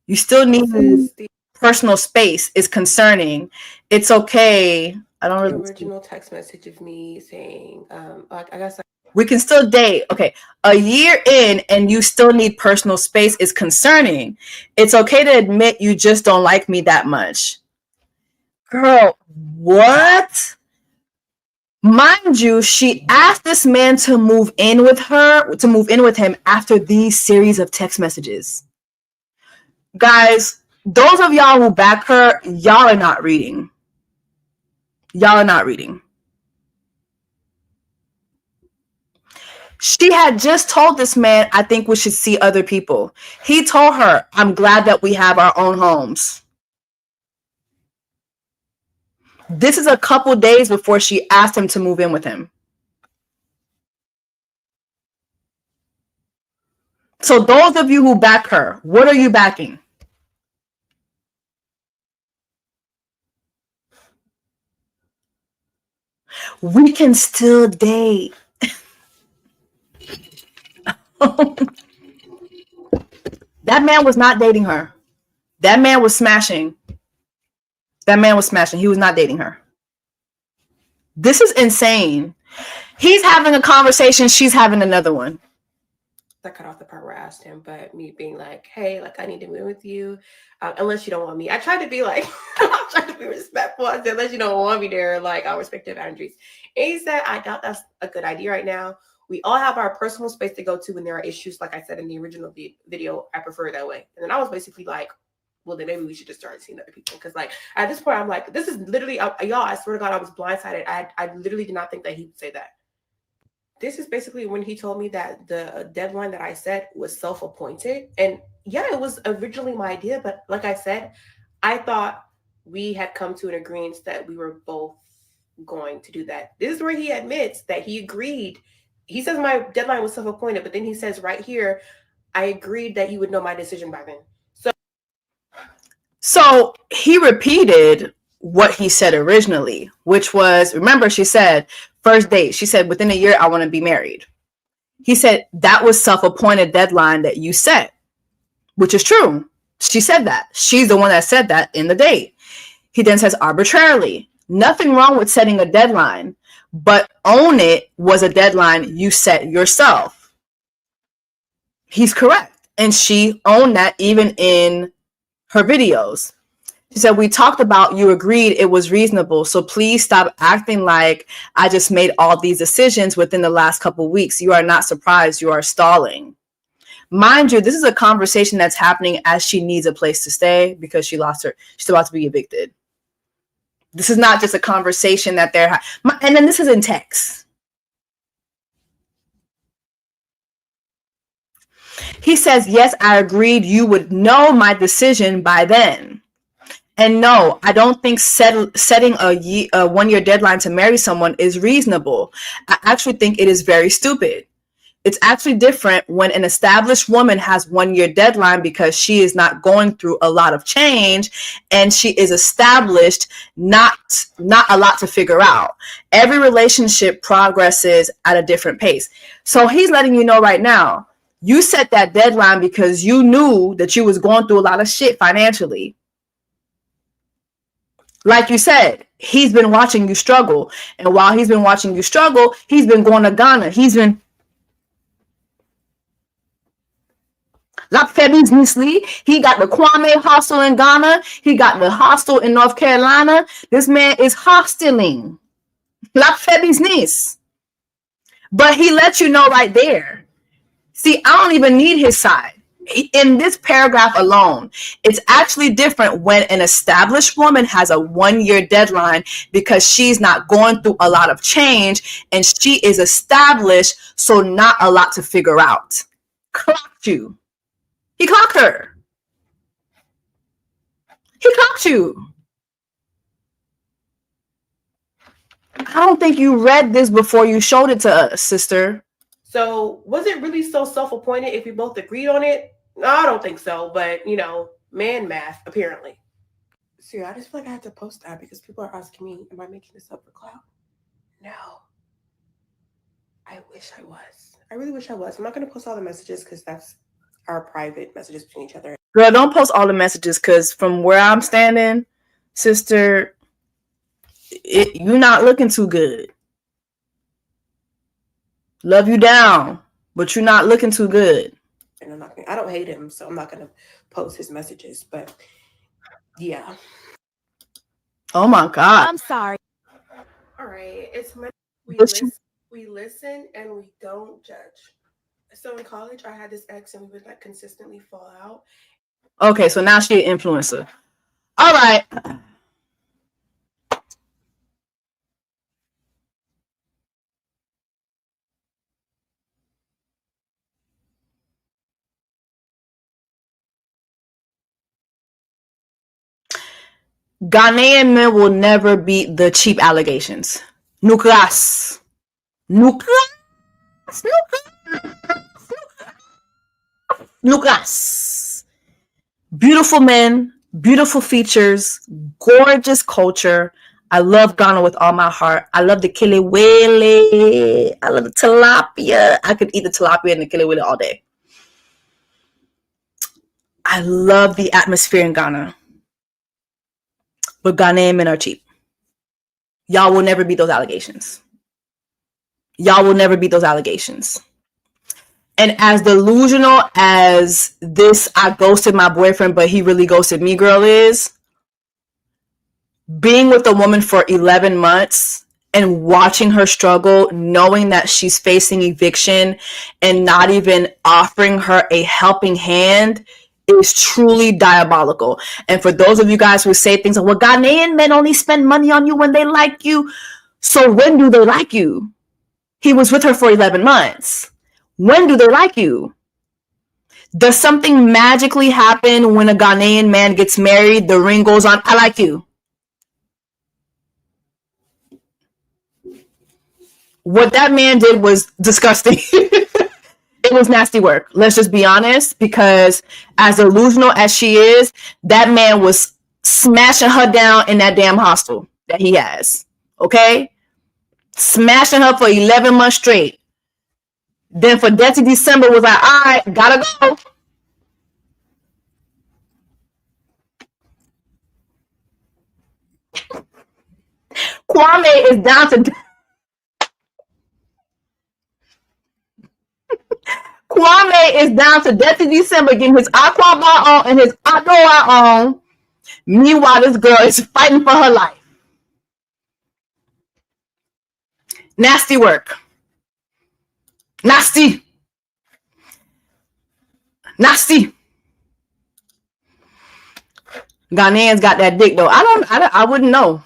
you still need personal space is concerning. It's okay. I don't really original text message of me saying, I guess We can still date. Okay. A year in and you still need personal space is concerning. It's okay to admit you just don't like me that much. Girl, what? Mind you, she asked this man to move in with him after these series of text messages. Guys, those of y'all who back her, y'all are not reading. Y'all are not reading. She had just told this man, I think we should see other people. He told her, I'm glad that we have our own homes. This is a couple days before she asked him to move in with him. So those of you who back her, what are you backing? We can still date. That man was not dating her. That man was smashing. He was not dating her. This is insane. He's having a conversation. She's having another one. I cut off the part where I asked him, but me being like, hey, like, I need to move with you. Unless you don't want me. I tried to be like, I tried to be respectful. I said, unless you don't want me there, like, I'll respect your boundaries. And he said, I doubt that's a good idea right now. We all have our personal space to go to when there are issues. Like I said in the original video, I prefer it that way. And then I was basically like, well, then maybe we should just start seeing other people. Because, like, at this point, I'm like, this is literally, y'all, I swear to God, I was blindsided. I literally did not think that he would say that. This is basically when he told me that the deadline that I set was self-appointed. And yeah, it was originally my idea. But like I said, I thought we had come to an agreement that we were both going to do that. This is where he admits that he agreed. He says my deadline was self-appointed, but then he says right here, I agreed that you would know my decision by then. So he repeated what he said originally, which was, remember, she said, first date, she said, within a year, I want to be married. He said, that was self-appointed deadline that you set, which is true. She said that. She's the one that said that in the date. He then says arbitrarily, nothing wrong with setting a deadline, but own it was a deadline you set yourself. He's correct. And she owned that even in her videos. She said, we talked about, you agreed it was reasonable. So please stop acting like I just made all these decisions within the last couple of weeks. You are not surprised. You are stalling. Mind you, this is a conversation that's happening as she needs a place to stay because she's about to be evicted. This is not just a conversation that they're and then this is in text. He says, yes, I agreed you would know my decision by then. And no, I don't think setting a 1 year deadline to marry someone is reasonable. I actually think it is very stupid. It's actually different when an established woman has 1 year deadline because she is not going through a lot of change and she is established, not a lot to figure out. Every relationship progresses at a different pace. So he's letting you know right now, you set that deadline because you knew that you was going through a lot of shit financially. Like you said, he's been watching you struggle. And while he's been watching you struggle, he's been going to Ghana. He's been he got the Kwame hostel in Ghana. He got the hostel in North Carolina. This man is hosteling. La business. But he lets you know right there. See, I don't even need his side. In this paragraph alone, it's actually different when an established woman has a 1 year deadline because she's not going through a lot of change and she is established, so not a lot to figure out. Clocked you. He clocked her. He clocked you. I don't think you read this before you showed it to us, sister. So was it really so self-appointed if we both agreed on it? No, I don't think so. But, you know, man math, apparently. See, I just feel like I have to post that because people are asking me, am I making this up for clout? No. I wish I was. I really wish I was. I'm not going to post all the messages because that's our private messages between each other. Girl, don't post all the messages because from where I'm standing, sister, you're not looking too good. Love you down, but you're not looking too good. And I don't hate him, so I'm not gonna post his messages. But yeah. Oh my God. I'm sorry. All right. It's we listen and we don't judge. So in college, I had this ex, and we would like consistently fall out. Okay, so now she an influencer. All right. Ghanaian men will never beat the cheap allegations. Nukras. Beautiful men, beautiful features, gorgeous culture. I love Ghana with all my heart. I love the kilewele. I love the tilapia. I could eat the tilapia and the kilewele all day. I love the atmosphere in Ghana. But Ghanaian men are cheap. Y'all will never beat those allegations. And as delusional as this I ghosted my boyfriend, but he really ghosted me girl is, being with a woman for 11 months and watching her struggle, knowing that she's facing eviction and not even offering her a helping hand is truly diabolical. And for those of you guys who say things like, well, Ghanaian men only spend money on you when they like you. So when do they like you? He was with her for 11 months. When do they like you? Does something magically happen when a Ghanaian man gets married? The ring goes on. I like you. What that man did was disgusting. It was nasty work. Let's just be honest, because as delusional as she is, that man was smashing her down in that damn hostel that he has. Okay? Smashing her for 11 months straight. Then for Jessie December was like, all right, gotta go. Kwame is down to Jessie December getting his aqua bar on and his aqua on. Meanwhile, this girl is fighting for her life. Nasty work. Nasty. Ghanaians got that dick though. I wouldn't know.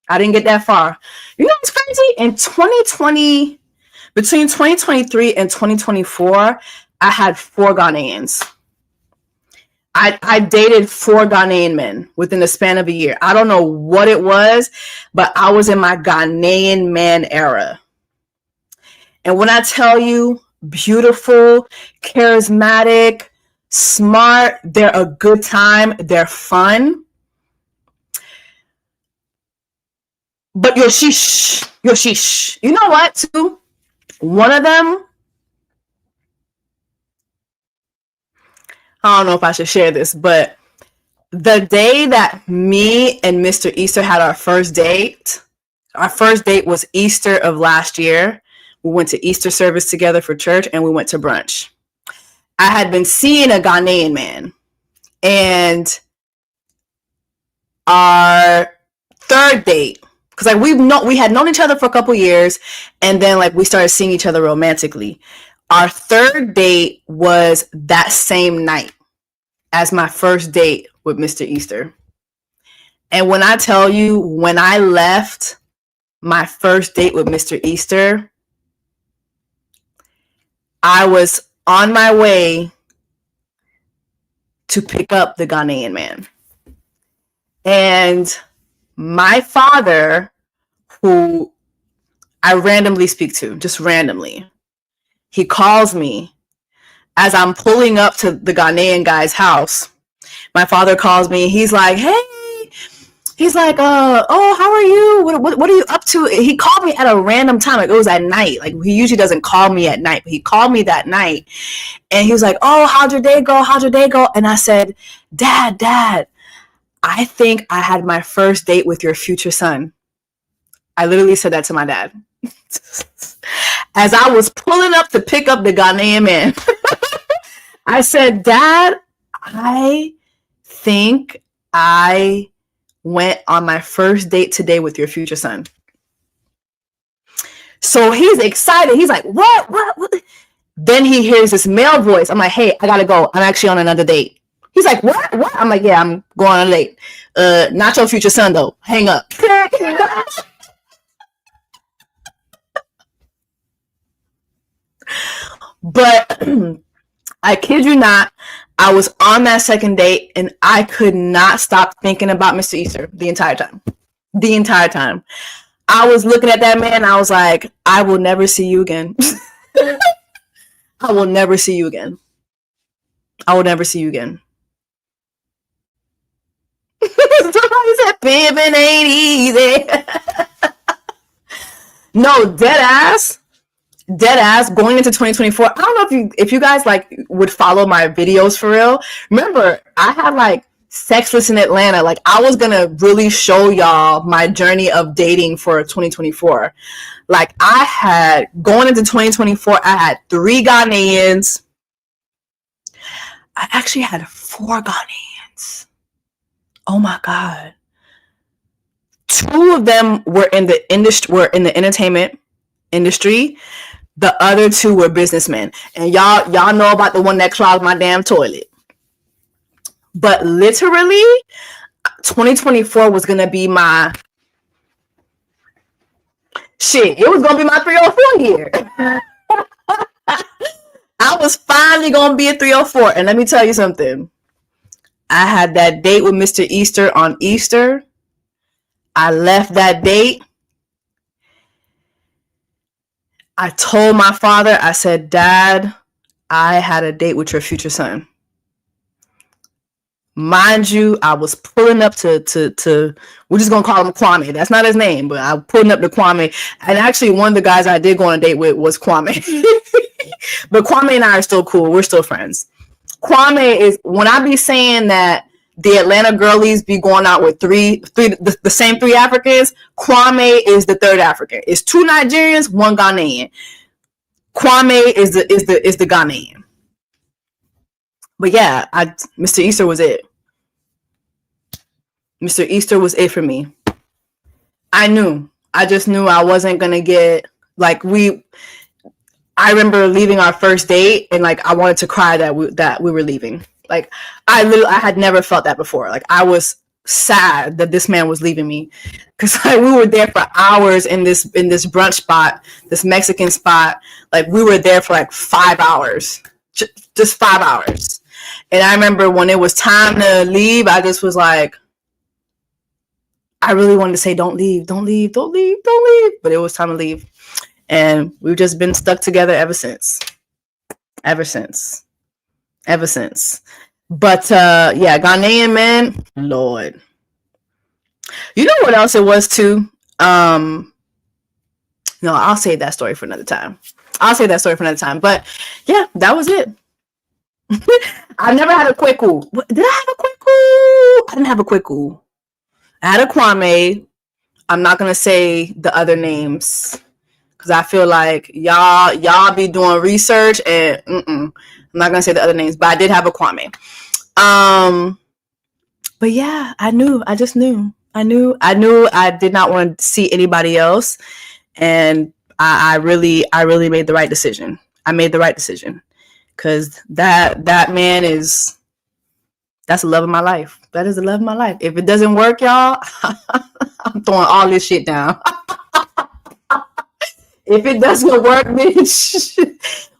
I didn't get that far. You know what's crazy? In 2020, between 2023 and 2024, I had 4 Ghanaians. I dated 4 Ghanaian men within the span of a year. I don't know what it was, but I was in my Ghanaian man era. And when I tell you, beautiful, charismatic, smart, they're a good time, they're fun. But you're sheesh. You know what, too? One of them, I don't know if I should share this, but the day that me and Mr. Easter had our first date was Easter of last year. We went to Easter service together for church and we went to brunch. I had been seeing a Ghanaian man, and our third date, because like we had known each other for a couple years, and then like we started seeing each other romantically. Our third date was that same night as my first date with Mr. Easter. And when I tell you, when I left my first date with Mr. Easter, I was on my way to pick up the Ghanaian man. And my father, who I randomly speak to, just randomly, he calls me as I'm pulling up to the Ghanaian guy's house. My father calls me. He's like, hey. He's like, oh, how are you? What are you up to? He called me at a random time. Like, it was at night. Like, he usually doesn't call me at night, but he called me that night. And he was like, oh, how'd your day go? And I said, Dad, I think I had my first date with your future son. I literally said that to my dad. As I was pulling up to pick up the Ghanaian man, I said, Dad, I think I went on my first date today with your future son. So he's excited. He's like, what? Then he hears this male voice. I'm like, hey, I gotta go. I'm actually on another date. He's like, what? I'm like, yeah, I'm going on a date. Not your future son, though. Hang up. But I kid you not, I was on that second date and I could not stop thinking about Mr. Easter the entire time. The entire time. I was looking at that man. I was like, I will never see you again. I will never see you again. I will never see you again. Somebody said, pimping ain't easy. No, dead ass going into 2024. I don't know if you guys like would follow my videos for real. Remember, I had like Sexless in Atlanta. Like I was gonna really show y'all my journey of dating for 2024. Like I had going into 2024, I had 3 Ghanaians. I actually had 4 Ghanaians. Oh my God. 2 of them were in the industry, were in the entertainment industry. The other 2 were businessmen. And y'all know about the one that clogged my damn toilet. But literally, 2024 was gonna be my shit. It was gonna be my 304 year. I was finally gonna be a 304. And let me tell you something. I had that date with Mr. Easter on Easter. I left that date. I told my father, I said, Dad, I had a date with your future son. Mind you, I was pulling up to we're just gonna call him Kwame. That's not his name, but I'm pulling up to Kwame. And actually, one of the guys I did go on a date with was Kwame. But Kwame and I are still cool. We're still friends. Kwame is, when I be saying that the Atlanta girlies be going out with the same 3 Africans, Kwame is the 3rd African. It's 2 Nigerians, 1 Ghanaian. Kwame is the Ghanaian. But yeah, Mr. Easter was it. Mr. Easter was it for me. I just knew I wasn't gonna get like I remember leaving our first date and like I wanted to cry that we were leaving. Like I had never felt that before. Like I was sad that this man was leaving me because like, we were there for hours in this brunch spot, this Mexican spot. Like we were there for like 5 hours, just 5 hours. And I remember when it was time to leave, I just was like, I really wanted to say, don't leave. But it was time to leave. And we've just been stuck together ever since. But yeah, Ghanaian man, Lord. You know what else it was too? No, I'll save that story for another time. But yeah, that was it. I never had a Kweku. Did I have a Kweku? I didn't have a Kweku. I had a Kwame. I'm not gonna say the other names because I feel like y'all be doing research and I'm not gonna say the other names, but I did have a Kwame. But yeah, I just knew. I knew I did not want to see anybody else, and I really made the right decision. I made the right decision because that man that's the love of my life. That is the love of my life. If it doesn't work, y'all, I'm throwing all this shit down. If it doesn't work, bitch,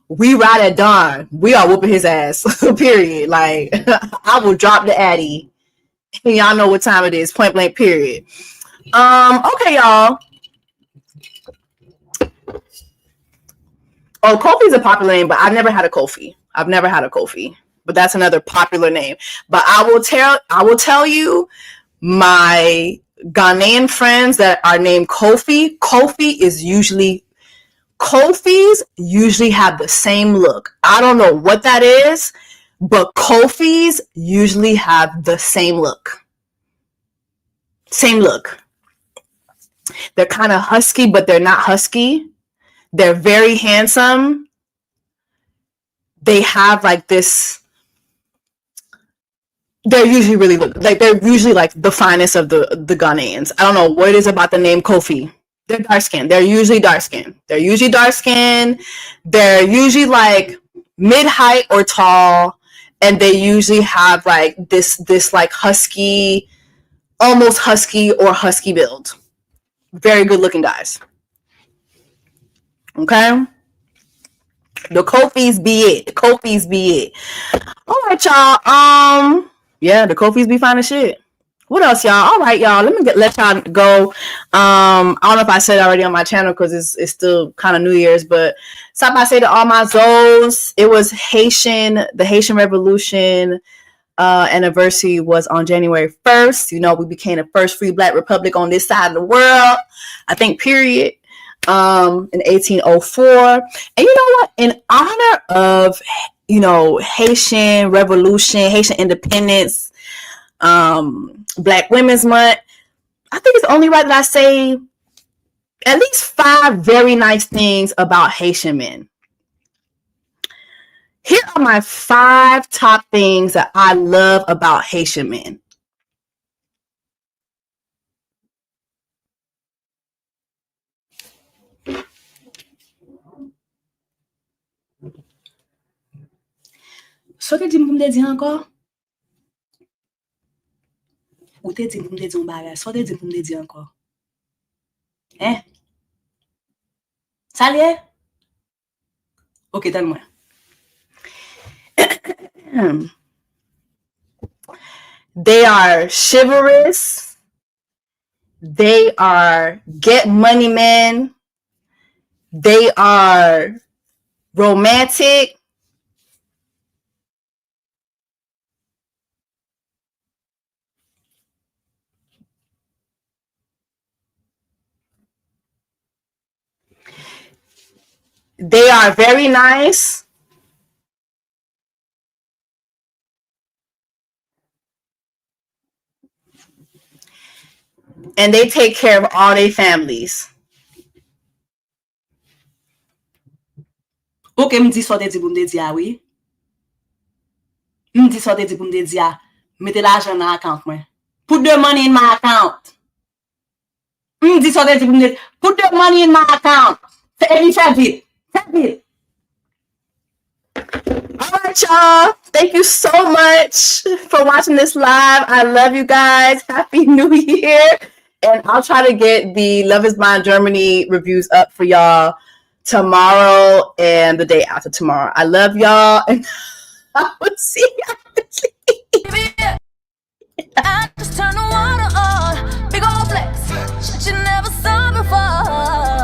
we ride at dawn. We are whooping his ass. Period. Like I will drop the Addy. And y'all know what time it is. Point blank. Period. Okay, y'all. Oh, Kofi's a popular name, but I've never had a Kofi. But that's another popular name. But I will tell you, my Ghanaian friends that are named Kofi. Kofis usually have the same look. I don't know what that is, but Kofis usually have the same look. They're kind of husky, but they're not husky. They're very handsome. They have like this. They're usually really like the finest of the Ghanaians. I don't know what it is about the name Kofi. They're dark skinned. They're usually dark skinned. They're usually like mid height or tall, and they usually have like this like husky, almost husky or husky build. Very good looking guys. Okay. The Kofis be it. All right, y'all. Yeah, the Kofis be fine as shit. What else, y'all? All right, y'all. Let y'all go. I don't know if I said it already on my channel because it's still kind of New Year's, but stop by say to all my Zoes. It was the Haitian Revolution anniversary was on January 1st. You know, we became the first free Black republic on this side of the world. I think, period. In 1804. And you know what? In honor of, you know, Haitian Revolution, Haitian Independence, Black Women's Month, I think it's only right that I say at least 5 very nice things about Haitian men. Here are my 5 top things that I love about Haitian men. So te di m pou m de di ankor? Ou te di m pou m de di un bagay? So te di m pou m de di ankor? Sa liye? Ok, tan mwen. They are chivalrous. They are get money men. They are romantic. They are very nice. And they take care of all their families. Ok, m di so te di pou m de di a, oui? M di so te di pou m de di a, mette l'argent dans account mwen. Put the money in my account. M di so te di pou m de, put the money in my account. Fè vite. All right, y'all. Thank you so much for watching this live. I love you guys. Happy New Year. And I'll try to get the Love is Blind Germany reviews up for y'all tomorrow and the day after tomorrow. I love y'all. And I will see y'all. I just turn the water on. Big old flex. Shit you never saw before.